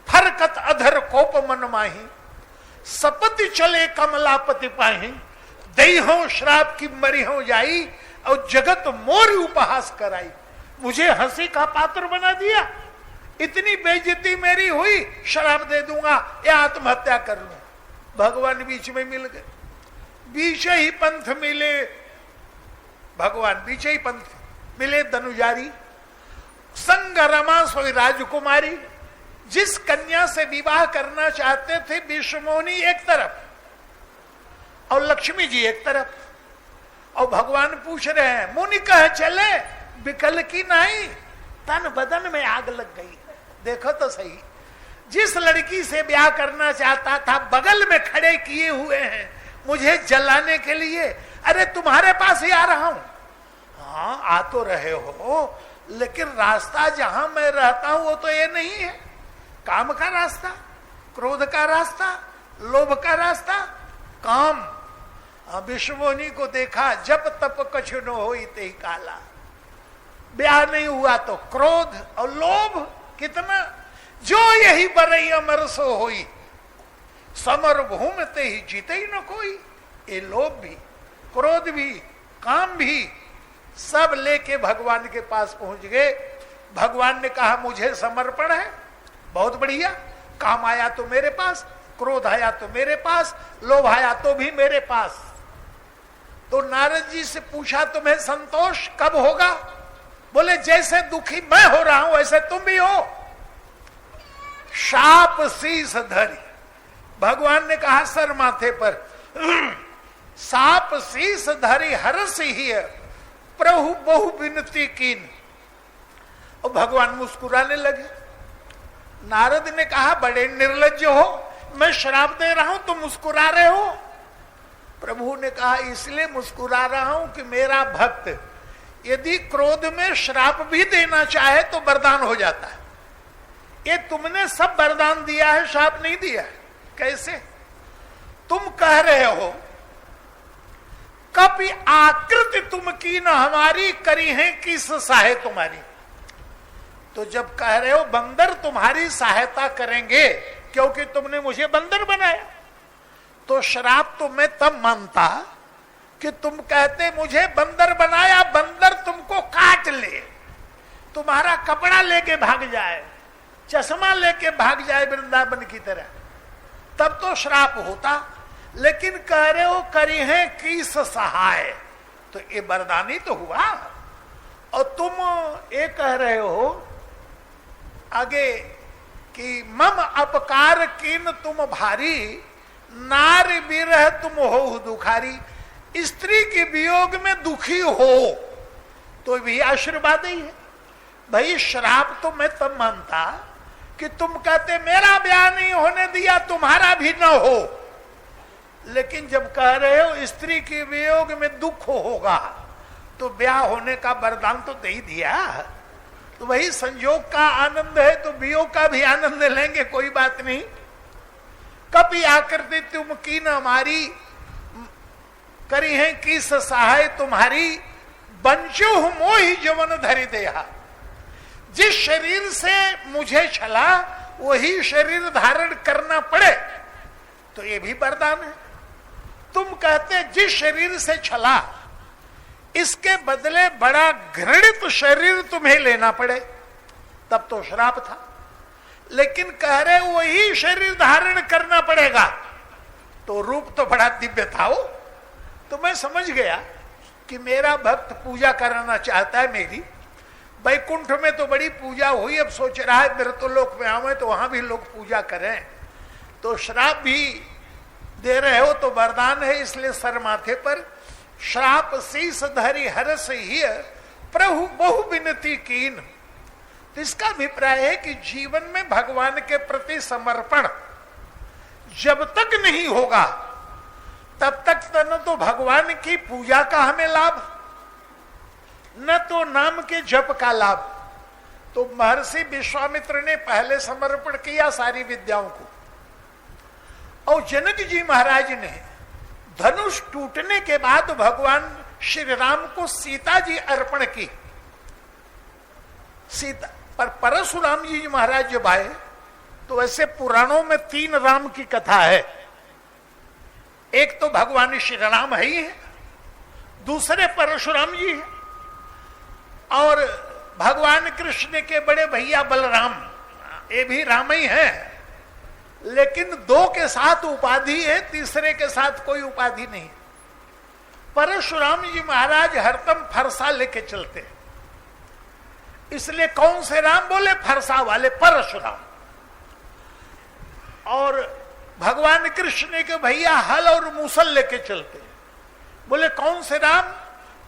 फरकत अधर कोप मन माही, सपति चले कमलापति पाही, दई हो श्राप की मरी हो जाई, और जगत मोर उपहास कराई। मुझे हंसी का पात्र बना दिया, इतनी बेइज्जती मेरी हुई, शराब दे दूंगा या आत्महत्या कर लूं। भगवान बीच में मिल गए, बीच ही पंथ मिले भगवान, बीच ही पंथ मिले धनुजारी। संग रमा सोई राजकुमारी, जिस कन्या से विवाह करना चाहते थे विष्णुमोनी एक तरफ और लक्ष्मी जी एक तरफ, और भगवान पूछ रहे हैं मुनि कह चले विकल की नहीं, तन बदन में आग लग गई। देखो तो सही, जिस लड़की से ब्याह करना चाहता था बगल में खड़े किए हुए हैं मुझे जलाने के लिए। अरे तुम्हारे पास ही आ रहा हूं। हाँ आ तो रहे हो, लेकिन रास्ता जहां मैं रहता हूं वो तो ये नहीं है। काम का रास्ता, क्रोध का रास्ता, लोभ का रास्ता, काम। विष्णुमोनी को देखा, जब तप कछु न होई ते काला। ब्याह नहीं हुआ तो क्रोध और लोभ कितना, जो यही बरई अमर सो होई, समर घूमते ही जीते ही न कोई। ये लोभ भी, क्रोध भी, काम भी, सब लेके भगवान के पास पहुंच गए। भगवान ने कहा मुझे समर्पण है, बहुत बढ़िया। काम आया तो मेरे पास, क्रोध आया तो मेरे पास, लोभ आया तो भी मेरे पास। तो नारद जी से पूछा तुम्हें संतोष कब होगा? बोले जैसे दुखी मैं हो रहा हूं वैसे तुम भी हो। शाप शीस धरी, भगवान ने कहा सर माथे पर, साप शीस धरी हरस ही प्रभु बहु विनती कीन। और भगवान मुस्कुराने लगे। नारद ने कहा बड़े निर्लज्ज हो, मैं श्राप दे रहा हूं तुम मुस्कुरा रहे हो। प्रभु ने कहा इसलिए मुस्कुरा रहा हूं कि मेरा भक्त यदि क्रोध में श्राप भी देना चाहे तो वरदान हो जाता है। ये तुमने सब वरदान दिया है, श्राप नहीं दिया है। कैसे? तुम कह रहे हो कभी आकृति तुम की न हमारी, करी है किस सहाय तुम्हारी। तो जब कह रहे हो बंदर तुम्हारी सहायता करेंगे क्योंकि तुमने मुझे बंदर बनाया, तो श्राप तो मैं तब मानता कि तुम कहते मुझे बंदर बनाया, बंदर तुमको काट ले, तुम्हारा कपड़ा लेके भाग जाए, चश्मा लेके भाग जाए वृंदावन की तरह, तब तो श्राप होता। लेकिन कह रहे हो करी है किस सहाय, तो ये वरदानी तो हुआ। और तुम ये कह रहे हो आगे कि मम अपकार किन तुम भारी, नार विरह तुम हो दुखारी। स्त्री के वियोग में दुखी हो तो भी आशीर्वाद ही है। भाई श्राप तो मैं तब मानता कि तुम कहते मेरा ब्याह नहीं होने दिया, तुम्हारा भी न हो, लेकिन जब कह रहे हो स्त्री के वियोग में दुख होगा तो ब्याह होने का वरदान तो दे ही दिया। तो वही संयोग का आनंद है तो वियोग का भी आनंद लेंगे, कोई बात नहीं। कभी आकृति तुम की न हमारी, करी है किस सहाय तुम्हारी, बंचो मोहि जवन धरि देहा। जिस शरीर से मुझे छला वही शरीर धारण करना पड़े तो ये भी वरदान है। तुम कहते जिस शरीर से छला इसके बदले बड़ा घृणित शरीर तुम्हें लेना पड़े, तब तो श्राप था। लेकिन कह रहे वही शरीर धारण करना पड़ेगा तो रूप तो बड़ा दिव्य था वो। तो मैं समझ गया कि मेरा भक्त पूजा कराना चाहता है मेरी। वैकुंठ में तो बड़ी पूजा हुई, अब सोच रहा है मृत्युलोक में आवे तो वहां भी लोग पूजा करें। तो श्राप भी दे रहे हो तो वरदान है, इसलिए सर माथे पर श्राप शीस धरि हरस ही प्रभु बहु विनती कीन। तो इसका अभिप्राय है कि जीवन में भगवान के प्रति समर्पण जब तक नहीं होगा तब तक न तो भगवान की पूजा का हमें लाभ, न तो नाम के जप का लाभ। तो महर्षि विश्वामित्र ने पहले समर्पण किया सारी विद्याओं को, और जनक जी महाराज ने धनुष टूटने के बाद भगवान श्री राम को सीता जी अर्पण की। सीता पर परशुराम जी महाराज जब आए तो वैसे पुराणों में 3 राम की कथा है। एक तो भगवान श्री राम है ही है, दूसरे परशुराम जी हैं, और भगवान कृष्ण के बड़े भैया बलराम, ये भी राम ही है। लेकिन 2 के साथ उपाधि है, तीसरे के साथ कोई उपाधि नहीं। परशुराम जी महाराज हरदम फरसा लेके चलते हैं, इसलिए कौन से राम बोले, फरसा वाले परशुराम। और भगवान कृष्ण के भैया हल और मूसल लेके चलते हैं, बोले कौन से राम,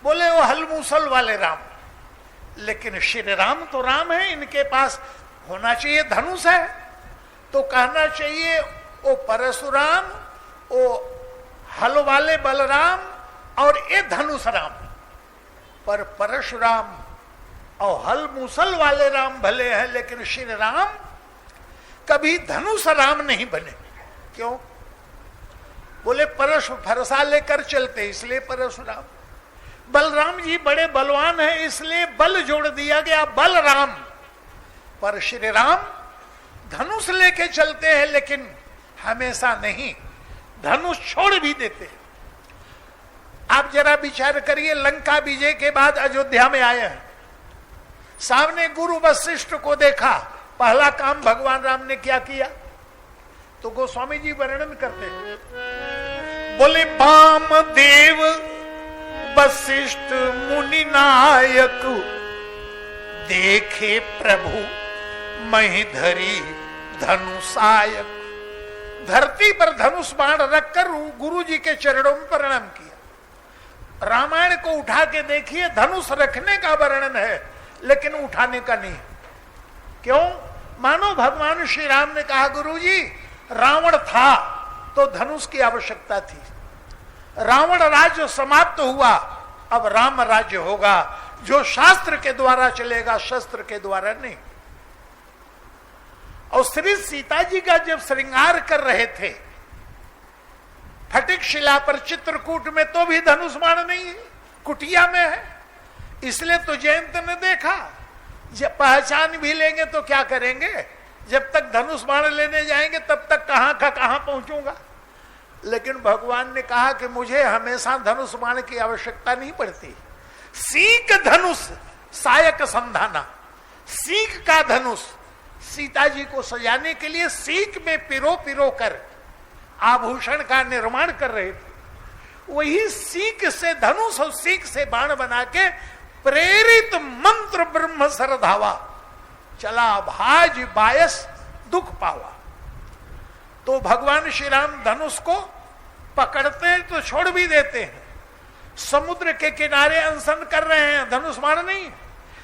बोले वो हल मूसल वाले राम। लेकिन श्री राम तो राम है, इनके पास होना चाहिए धनुष है, तो कहना चाहिए वो परशुराम, वो हल वाले बलराम और ये धनुष राम। पर परशुराम और हल मूसल वाले राम भले हैं, लेकिन श्री राम कभी धनुष राम नहीं बने। क्यों? बोले फरसा लेकर चलते इसलिए परशुराम। बलराम जी बड़े बलवान हैं इसलिए बल जोड़ दिया गया बलराम। पर श्री राम धनुष लेके चलते हैं, लेकिन हमेशा नहीं, धनुष छोड़ भी देते हैं। आप जरा विचार करिए, लंका विजय के बाद अयोध्या में आए हैं, सामने गुरु वशिष्ठ को देखा, पहला काम भगवान राम ने क्या किया? तो गोस्वामी जी वर्णन करते हैं, बोले पाम देव वशिष्ठ मुनि नायक, देखे प्रभु मही धरी धनुषायक। धरती पर धनुष बाण रखकर गुरु जी के चरणों में प्रणाम किया। रामायण को उठा के देखिए, धनुष रखने का वर्णन है लेकिन उठाने का नहीं। क्यों? मानो भगवान श्री राम ने कहा, गुरु जी रावण था तो धनुष की आवश्यकता थी, रावण राज्य समाप्त हुआ, अब राम राज्य होगा जो शास्त्र के द्वारा चलेगा, शस्त्र के द्वारा नहीं। और श्री सीता जी का जब श्रृंगार कर रहे थे फटिक शिला पर चित्रकूट में, तो भी धनुष बाण नहीं है, कुटिया में है। इसलिए तो जयंत ने देखा, जब पहचान भी लेंगे तो क्या करेंगे, जब तक धनुष बाण लेने जाएंगे तब तक कहां का कहां पहुंचूंगा। लेकिन भगवान ने कहा कि मुझे हमेशा धनुष बाण की आवश्यकता नहीं पड़ती। सीक धनुष सायक संधाना, सीक का धनुष सीता जी को सजाने के लिए सीक में पिरो पिरो कर आभूषण का निर्माण कर रहे थे। वही सीक से धनुष और सीक से बाण बना के प्रेरित मंत्र ब्रह्म सर धावा, चला भाज बायस दुख पावा। तो भगवान श्री राम धनुष को पकड़ते हैं तो छोड़ भी देते हैं। समुद्र के किनारे अनशन कर रहे हैं, धनुष बाण नहीं।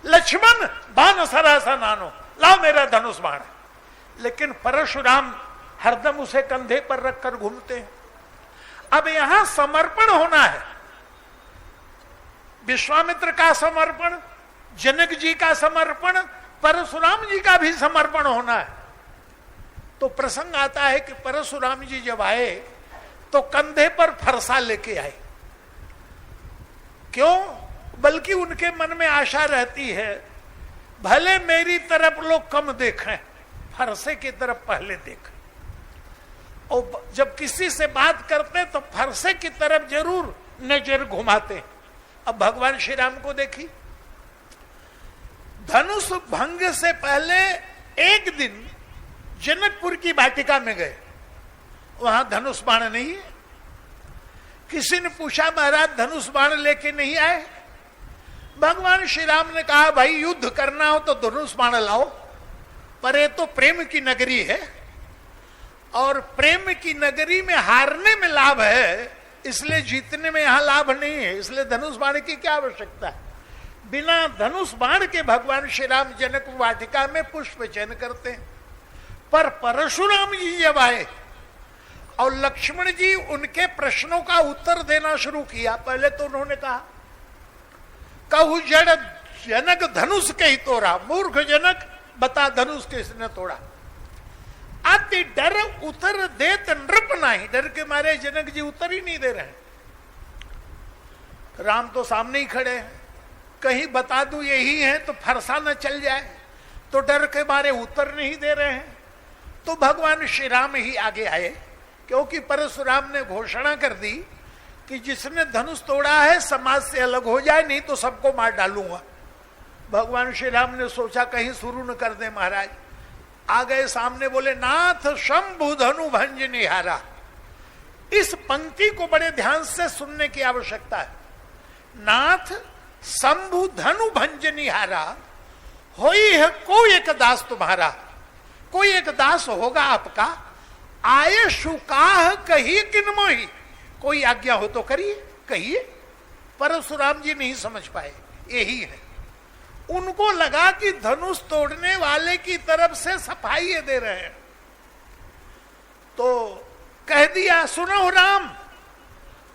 लक्ष्मण बाण सरासा नानो, लाओ मेरा धनुष बाण। लेकिन परशुराम हरदम उसे कंधे पर रखकर घूमते हैं। अब यहां समर्पण होना है, विश्वामित्र का समर्पण, जनक जी का समर्पण, परशुराम जी का भी समर्पण होना है। तो प्रसंग आता है कि परशुराम जी जब आए तो कंधे पर फरसा लेके आए। क्यों? बल्कि उनके मन में आशा रहती है, भले मेरी तरफ लोग कम देखें, फरसे की तरफ पहले देखें। और जब किसी से बात करते तो फरसे की तरफ जरूर नजर घुमाते। अब भगवान श्री राम को देखी, धनुष भंग से पहले एक दिन जनकपुर की वाटिका में गए, वहां धनुष बाण नहीं है। किसी ने पूछा, महाराज धनुष बाण लेके नहीं आए? भगवान श्री राम ने कहा, भाई युद्ध करना हो तो धनुष बाण लाओ, पर ये तो प्रेम की नगरी है और प्रेम की नगरी में हारने में लाभ है, इसलिए जीतने में यहां लाभ नहीं है, इसलिए धनुष बाण की क्या आवश्यकता है। बिना धनुष बाण के भगवान श्री राम जनक वाटिका में पुष्प चयन करते हैं। पर परशुराम जी जब आए और लक्ष्मण जी उनके प्रश्नों का उत्तर देना शुरू किया, पहले तो उन्होंने कहा, कहू जड़ जनक धनुष के ही तोड़ा, मूर्ख जनक बता धनुष किसने तोड़ा। अति डर उतर देत नृप नहीं, डर के मारे जनक जी उत्तर ही नहीं दे रहे हैं। राम तो सामने ही खड़े हैं, कहीं बता दूं यही है तो फरसा न चल जाए, तो डर के मारे उत्तर नहीं दे रहे हैं। तो भगवान श्री राम ही आगे आए, क्योंकि परशुराम ने घोषणा कर दी कि जिसने धनुष तोड़ा है समाज से अलग हो जाए, नहीं तो सबको मार डालूंगा। भगवान श्री राम ने सोचा कहीं शुरू न कर दे महाराज। आ गए सामने, बोले, नाथ शंभु धनु भंज निहारा। इस पंक्ति को बड़े ध्यान से सुनने की आवश्यकता है। नाथ शंभु धनु भंज निहारा, होई है कोई एक दास तुम्हारा, कोई एक दास होगा आपका, आये शुकाह कही किन मोही, कोई आज्ञा हो तो करिए, कहिए। परशुराम जी नहीं समझ पाए, यही है। उनको लगा कि धनुष तोड़ने वाले की तरफ से सफाई दे रहे हैं, तो कह दिया, सुनो राम,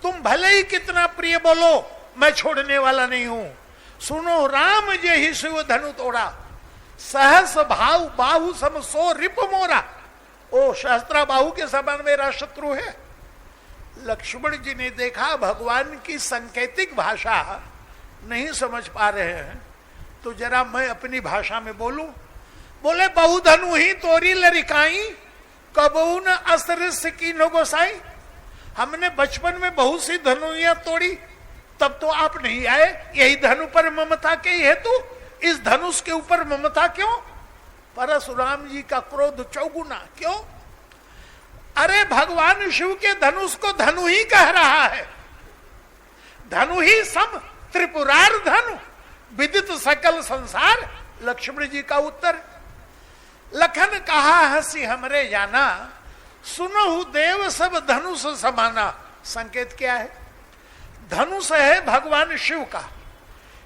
तुम भले ही कितना प्रिय बोलो, मैं छोड़ने वाला नहीं हूं। सुनो राम जे ही शिव धनु तोड़ा, सहस भाव बाहु सम सो रिप मोरा। ओ सहस्त्रा बाहु के समान मेरा शत्रु है। लक्ष्मण जी ने देखा भगवान की संकेतिक भाषा नहीं समझ पा रहे हैं, तो जरा मैं अपनी भाषा में बोलूं। बोले, बहुधनु ही तोरी लरिकाई, कबू न असरस की नो गोसाई। हमने बचपन में बहुत सी धनुइयां तोड़ी, तब तो आप नहीं आए, यही धनु पर ममता के हेतु इस धनुष के ऊपर ममता क्यों? परशुराम जी का क्रोध चौगुना। क्यों? अरे भगवान शिव के धनुष को धनु ही कह रहा है, धनु ही सम त्रिपुरार धनु विदित सकल संसार। लक्ष्मण जी का उत्तर, लखन कहा हंसी हमरे जाना, सुनहु देव सब धनुष समाना। संकेत क्या है? धनुष है भगवान शिव का,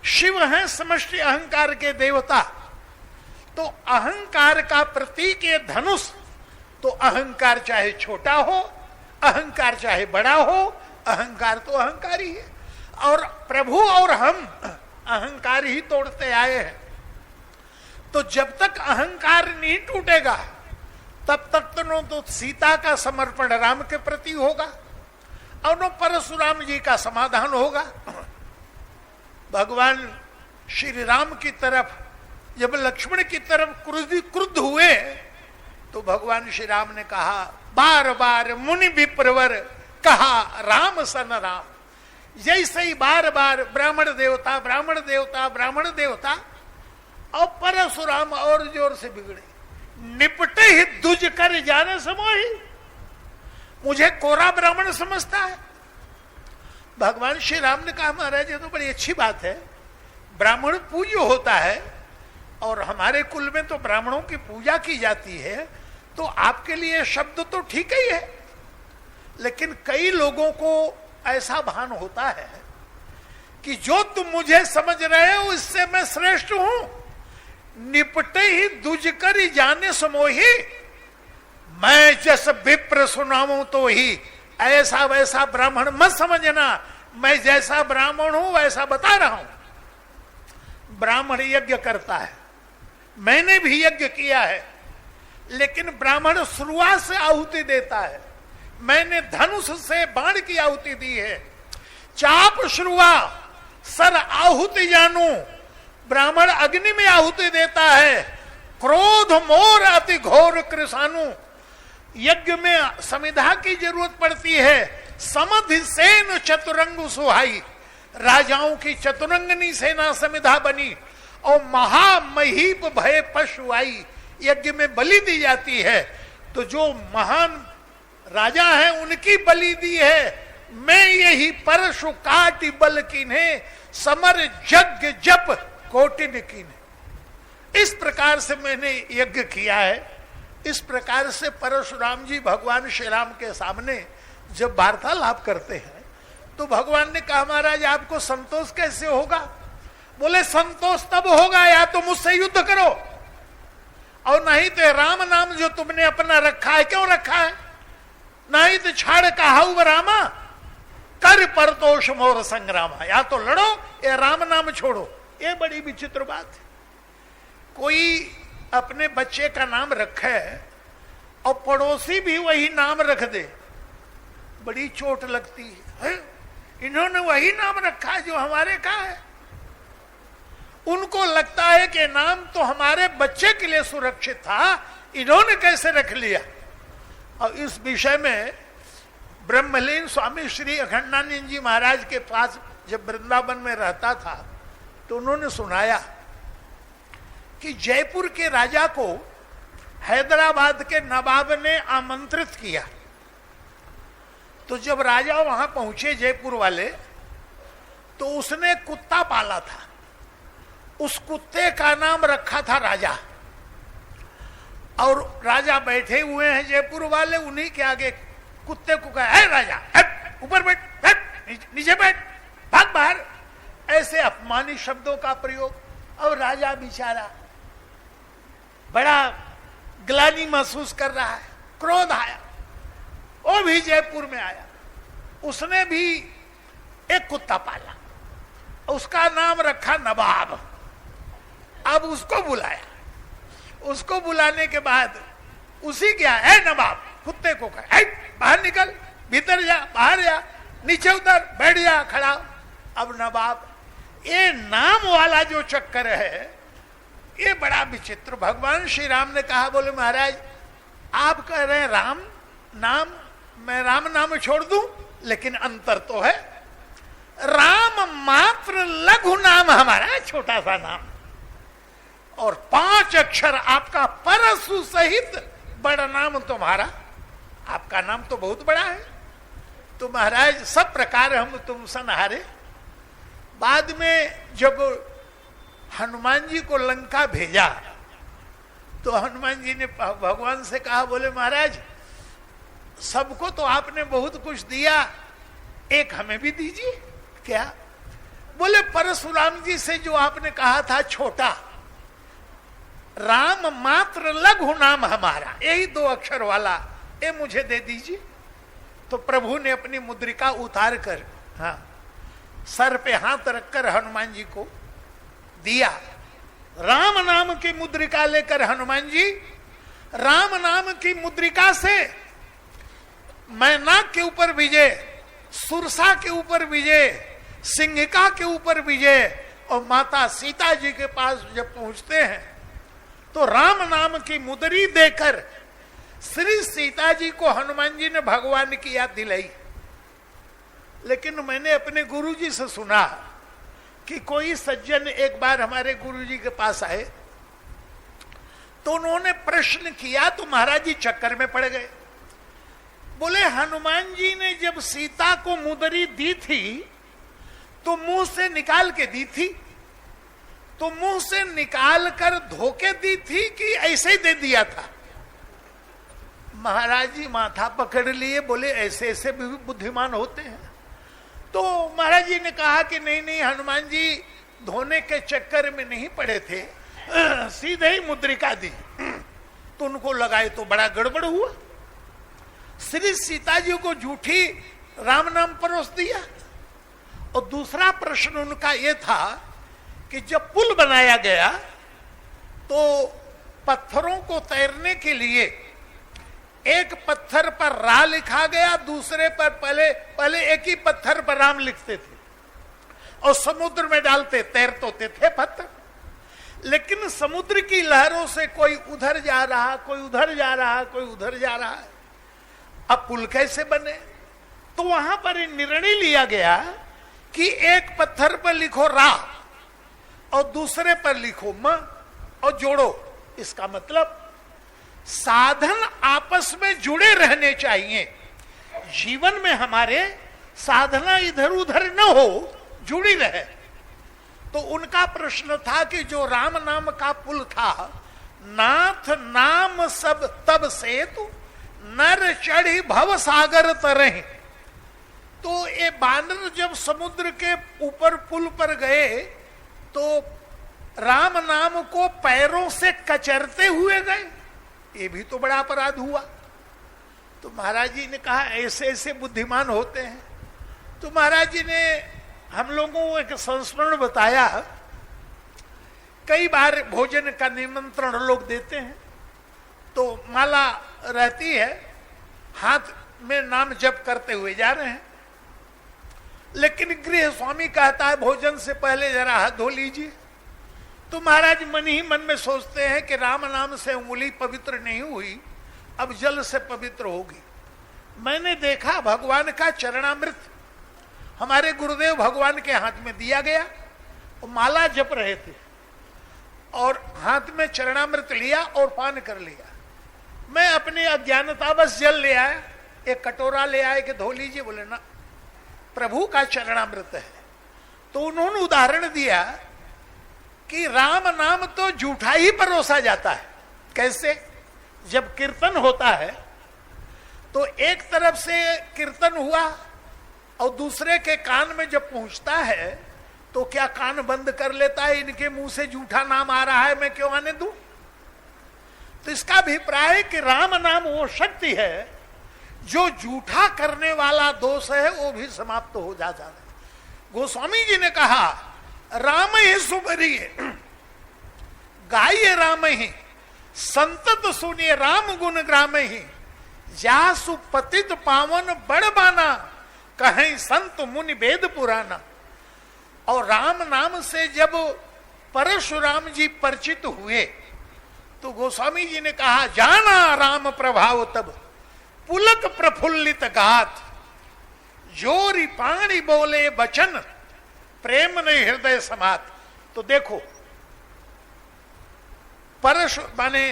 शिव है समष्टि अहंकार के देवता, तो अहंकार का प्रतीक ये धनुष। तो अहंकार चाहे छोटा हो, अहंकार चाहे बड़ा हो, अहंकार तो अहंकार ही है। और प्रभु और हम अहंकार ही तोड़ते आए हैं। तो जब तक अहंकार नहीं टूटेगा तब तक तो न तो सीता का समर्पण राम के प्रति होगा और न परशुराम जी का समाधान होगा। भगवान श्री राम की तरफ जब लक्ष्मण की तरफ क्रुद्ध हुए तो भगवान श्री राम ने कहा, बार बार मुनि विप्रवर कहा राम सन राम। जैसे ही बार बार ब्राह्मण देवता ब्राह्मण देवता ब्राह्मण देवता, और परशुराम और जोर से बिगड़े। निपटे ही दुज कर जाने समोही, मुझे कोरा ब्राह्मण समझता है। भगवान श्री राम ने कहा महाराज ये तो बड़ी अच्छी बात है, ब्राह्मण पूज्य होता है और हमारे कुल में तो ब्राह्मणों की पूजा की जाती है, तो आपके लिए शब्द तो ठीक ही है। लेकिन कई लोगों को ऐसा भान होता है कि जो तुम मुझे समझ रहे हो इससे मैं श्रेष्ठ हूं। निपटे ही दुज कर जाने समोही, मैं जस विप्र सुनाऊं तो ही, ऐसा वैसा ब्राह्मण मत समझना, मैं जैसा ब्राह्मण हूं वैसा बता रहा हूं। ब्राह्मण यज्ञ करता है, मैंने भी यज्ञ किया है, लेकिन ब्राह्मण शुरुआत से आहुति देता है। मैंने धनुष से बाण की आहुति दी है। चाप शुरुआ सर आहुति जानू, ब्राह्मण अग्नि में आहुति देता है। क्रोध मोर अति घोर कृषाणु, यज्ञ में समिधा की जरूरत पड़ती है। समधि सेन चतुरंग सुहाई, राजाओं की चतुरंगनी सेना समिधा बनी। और महामहीप भय पशु आई, यज्ञ में बलि दी जाती है। तो जो महान राजा हैं उनकी बलि दी है। मैं यही परशु काटि बल कीन्हे, समर यज्ञ जप कोटिन कीन्हे। इस प्रकार से मैंने यज्ञ किया है। इस प्रकार से परशुराम जी भगवान श्री राम के सामने जब वार्तालाप करते हैं तो भगवान ने कहा महाराज आपको संतोष कैसे होगा? बोले संतोष तब होगा या तो मुझसे युद्ध करो, और नहीं तो राम नाम जो तुमने अपना रखा है, क्यों रखा है? नहीं तो छाड़ कहाऊ रामा कर परतोष मोर संग्रामा, या तो लड़ो या राम नाम छोड़ो। ये बड़ी विचित्र बात है। कोई अपने बच्चे का नाम रखे और पड़ोसी भी वही नाम रख दे, बड़ी चोट लगती है। इन्होंने वही नाम रखा है जो हमारे का है। उनको लगता है कि नाम तो हमारे बच्चे के लिए सुरक्षित था, इन्होंने कैसे रख लिया। और इस विषय में ब्रह्मलीन स्वामी श्री अखंडानंद जी महाराज के पास जब वृंदावन में रहता था तो उन्होंने सुनाया कि जयपुर के राजा को हैदराबाद के नवाब ने आमंत्रित किया। तो जब राजा वहां पहुंचे जयपुर वाले, तो उसने कुत्ता पाला था। उस कुत्ते का नाम रखा था राजा। और राजा बैठे हुए हैं जयपुर वाले, उन्हीं के आगे कुत्ते को कहा है राजा ऊपर बैठ, नीचे बैठ, भाग बाहर, ऐसे अपमानी शब्दों का प्रयोग। और राजा बेचारा बड़ा ग्लानि महसूस कर रहा है, क्रोध आया। वो भी जयपुर में आया, उसने भी एक कुत्ता पाला, उसका नाम रखा नवाब। अब उसको बुलाया, उसको बुलाने के बाद उसी क्या है नवाब कुत्ते को कहा बाहर निकल, भीतर जा, बाहर जा, नीचे उतर, बैठ जा, खड़ा। अब नवाब, ये नाम वाला जो चक्कर है ये बड़ा विचित्र। भगवान श्री राम ने कहा, बोले महाराज आप कह रहे हैं राम नाम, मैं राम नाम छोड़ दूं, लेकिन अंतर तो है। राम मात्र लघु नाम हमारा, छोटा सा नाम, और 5 अक्षर आपका परशु सहित बड़ा नाम तुम्हारा। आपका नाम तो बहुत बड़ा है। तो महाराज सब प्रकार हम तुम सनहारे। बाद में जब हनुमान जी को लंका भेजा तो हनुमान जी ने भगवान से कहा, बोले महाराज सबको तो आपने बहुत कुछ दिया, एक हमें भी दीजिए। क्या? बोले परशुराम जी से जो आपने कहा था छोटा, राम मात्र लघु नाम हमारा, यही 2 अक्षर वाला, ये मुझे दे दीजिए। तो प्रभु ने अपनी मुद्रिका उतार कर, हाँ, सर पे हाथ रखकर हनुमान जी को दिया। राम नाम की मुद्रिका लेकर हनुमान जी राम नाम की मुद्रिका से मैनाक के ऊपर विजय, सुरसा के ऊपर विजय, सिंहिका के ऊपर विजय, और माता सीता जी के पास जब पहुंचते हैं तो राम नाम की मुद्री देकर श्री सीता जी को हनुमान जी ने भगवान की याद दिलाई। लेकिन मैंने अपने गुरुजी से सुना कि कोई सज्जन एक बार हमारे गुरुजी के पास आए तो उन्होंने प्रश्न किया तो महाराज जी चक्कर में पड़ गए। बोले हनुमान जी ने जब सीता को मुदरी दी थी तो मुंह से निकाल के दी थी, तो मुंह से निकाल कर धोके दी थी कि ऐसे ही दे दिया था? महाराज जी माथा पकड़ लिए, बोले ऐसे ऐसे भी बुद्धिमान होते हैं। तो महाराज जी ने कहा कि नहीं नहीं, हनुमान जी धोने के चक्कर में नहीं पड़े थे, सीधे ही मुद्रिका दी। तो उनको लगाए तो बड़ा गड़बड़ हुआ, श्री सीता जी को झूठी राम नाम परोस दिया। और दूसरा प्रश्न उनका यह था कि जब पुल बनाया गया तो पत्थरों को तैरने के लिए एक पत्थर पर रा लिखा गया, दूसरे पर पहले एक ही पत्थर पर राम लिखते थे और समुद्र में डालते, तैर तो थे पत्थर, लेकिन समुद्र की लहरों से कोई उधर जा रहा, कोई उधर जा रहा, कोई उधर जा रहा है। अब पुल कैसे बने? तो वहां पर निर्णय लिया गया कि एक पत्थर पर लिखो रा और दूसरे पर लिखो म और जोड़ो। इसका मतलब साधन आपस में जुड़े रहने चाहिए, जीवन में हमारे साधना इधर उधर न हो, जुड़ी रहे। तो उनका प्रश्न था कि जो राम नाम का पुल था, नाथ नाम सब तब सेतु नर चढ़ी भव सागर तरह। तो ये बानर जब समुद्र के ऊपर पुल पर गए तो राम नाम को पैरों से कचरते हुए गए, ये भी तो बड़ा अपराध हुआ। तो महाराज जी ने कहा ऐसे ऐसे बुद्धिमान होते हैं। तो महाराज जी ने हम लोगों को एक संस्मरण बताया, कई बार भोजन का निमंत्रण लोग देते हैं तो माला रहती है, हाथ में नाम जप करते हुए जा रहे हैं, लेकिन गृह स्वामी कहता है भोजन से पहले जरा हाथ धो लीजिए। तो महाराज मन ही मन में सोचते हैं कि राम नाम से उंगली पवित्र नहीं हुई, अब जल से पवित्र होगी। मैंने देखा भगवान का चरणामृत हमारे गुरुदेव भगवान के हाथ में दिया गया, वो माला जप रहे थे और हाथ में चरणामृत लिया और पान कर लिया। मैं अपनी अज्ञानता बस जल ले आया, एक कटोरा ले आए कि धो लीजिए, बोले ना प्रभु का चरणामृत है। तो उन्होंने उदाहरण दिया कि राम नाम तो झूठा ही परोसा जाता है। कैसे? जब कीर्तन होता है तो एक तरफ से कीर्तन हुआ और दूसरे के कान में जब पहुंचता है तो क्या कान बंद कर लेता है, इनके मुंह से झूठा नाम आ रहा है मैं क्यों आने दूं? तो इसका अभिप्राय है कि राम नाम वो शक्ति है जो झूठा करने वाला दोष है वो भी समाप्त हो जाता है। गोस्वामी जी ने कहा राम ही सुबरिए गाइए राम ही, संतत सुनिए राम गुण ग्राम ही, जासु पतित पावन बड़ बाना, कहीं संत मुनि वेद पुराना। और राम नाम से जब परशुराम जी परिचित हुए तो गोस्वामी जी ने कहा जाना राम प्रभाव तब पुलक प्रफुल्लित गात, जोरी पाणी बोले बचन प्रेम ने हृदय समात। तो देखो परशु माने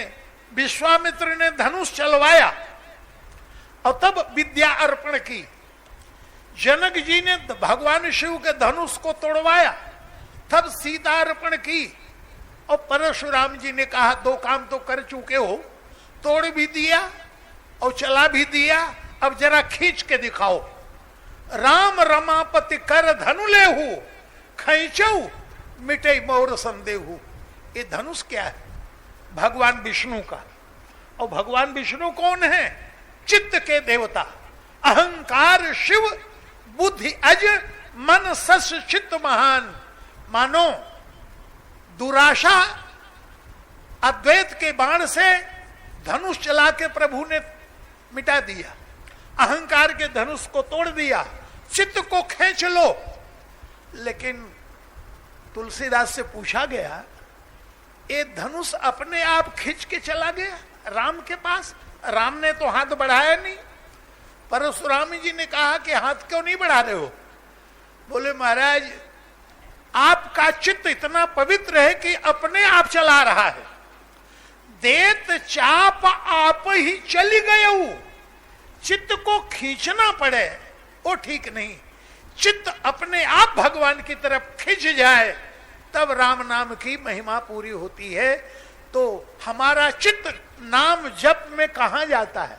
विश्वामित्र ने धनुष चलवाया और तब विद्या अर्पण की, जनक जी ने भगवान शिव के धनुष को तोड़वाया तब सीता अर्पण की, और परशुराम जी ने कहा दो काम तो कर चुके हो, तोड़ भी दिया और चला भी दिया, अब जरा खींच के दिखाओ। राम रमापति कर धनु लेहु, खैचऊ मिटे मोर संदेहु। ये धनुष क्या है? भगवान विष्णु का। और भगवान विष्णु कौन है? चित्त के देवता, अहंकार शिव, बुद्धि अज, मन सस चित्त महान। मानो दुराशा अद्वैत के बाण से धनुष चला के प्रभु ने मिटा दिया, अहंकार के धनुष को तोड़ दिया, चित्त को खींच लो। लेकिन तुलसीदास से पूछा गया ये धनुष अपने आप खींच के चला गया राम के पास? राम ने तो हाथ बढ़ाया नहीं। परशुराम जी ने कहा कि हाथ क्यों नहीं बढ़ा रहे हो? बोले महाराज आपका चित्त इतना पवित्र है कि अपने आप चला रहा है। देत चाप आप ही चली गए, चित्त को खींचना पड़े वो ठीक नहीं। चित्त अपने आप भगवान की तरफ खिंच जाए तब राम नाम की महिमा पूरी होती है। तो हमारा चित्त नाम जप में कहां जाता है?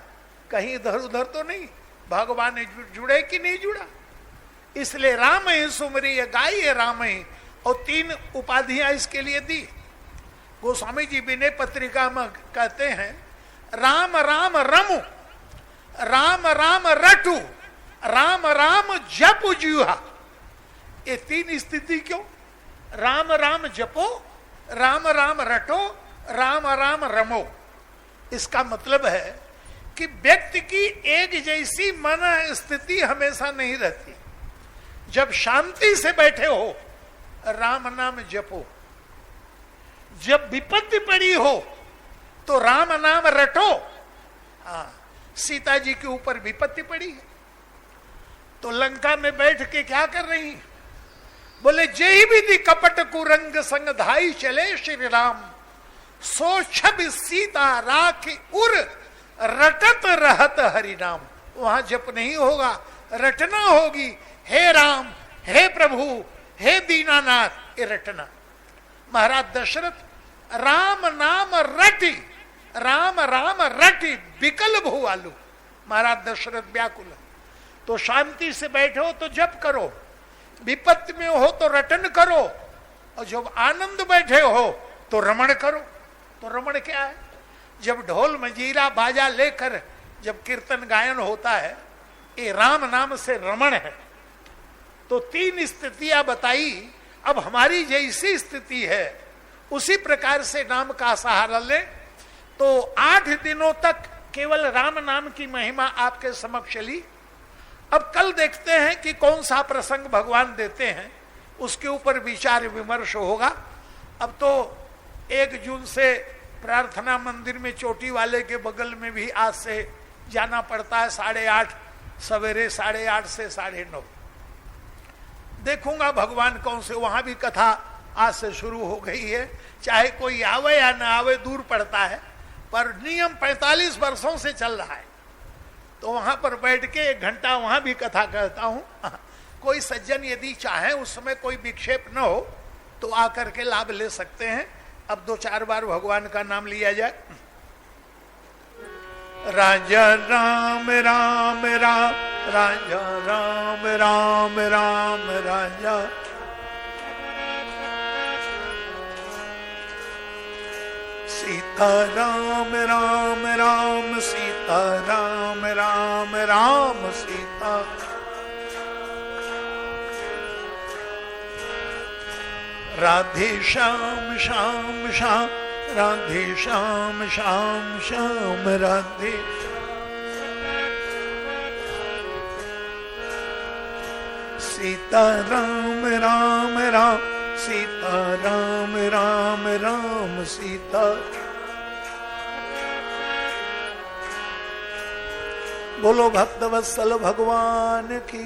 कहीं इधर उधर तो नहीं। भगवान ने जुड़े कि नहीं जुड़ा? इसलिए राम ही सुमरी गाई राम ही, और 3 उपाधियां इसके लिए दी। गोस्वामी जी विनय पत्रिका में कहते हैं राम राम रमु, राम राम रटु, राम राम जप जुहा। ये 3 स्थिति क्यों? राम राम जपो, राम राम रटो, राम राम रमो। इसका मतलब है कि व्यक्ति की एक जैसी मन स्थिति हमेशा नहीं रहती। जब शांति से बैठे हो राम नाम जपो, जब विपत्ति पड़ी हो तो राम नाम रटो। हाँ, सीता जी के ऊपर विपत्ति पड़ी है तो लंका में बैठ के क्या कर रही? बोले जय विधि कपट कुरंग संग धाई चले श्री राम, सो छब सीता राखी उर रटत रहत हरि नाम। वहां जप नहीं होगा, रटना होगी। हे राम, हे प्रभु, हे दीनानाथ, ये रटना। महाराज दशरथ राम नाम रटी, राम राम रटी विकल भुआलु। महाराज दशरथ व्याकुल। तो शांति से बैठे हो तो जप करो, विपत्ति में हो तो रटन करो, और जब आनंद बैठे हो तो रमण करो। तो रमण क्या है? जब ढोल मंजीरा बाजा लेकर जब कीर्तन गायन होता है, ये राम नाम से रमण है। तो 3 स्थितियां बताई। अब हमारी जैसी स्थिति है उसी प्रकार से नाम का सहारा ले। तो 8 दिनों तक केवल राम नाम की महिमा आपके समक्ष चली। अब कल देखते हैं कि कौन सा प्रसंग भगवान देते हैं, उसके ऊपर विचार विमर्श होगा। अब तो 1 जून से प्रार्थना मंदिर में चोटी वाले के बगल में भी आज से जाना पड़ता है 8:30 सवेरे 8:30 से 9:30। देखूंगा भगवान कौन से, वहां भी कथा आज से शुरू हो गई है। चाहे कोई आवे या ना आवे, दूर पड़ता है, पर नियम 45 वर्षों से चल रहा है। तो वहां पर बैठ के 1 घंटा वहां भी कथा करता हूं। कोई सज्जन यदि चाहे उस समय कोई विक्षेप न हो तो आकर के लाभ ले सकते हैं। अब 2-4 बार भगवान का नाम लिया जाए। राजा राम राम राम, राजा राम राम राम, राजा सीता राम राम राम, सीता राम राम राम, सीता राधे श्याम श्याम श्याम, राधे श्याम श्याम श्याम, राधे सीता राम राम राम, सीता राम राम राम, सीता। बोलो भक्तवत्सल भगवान की।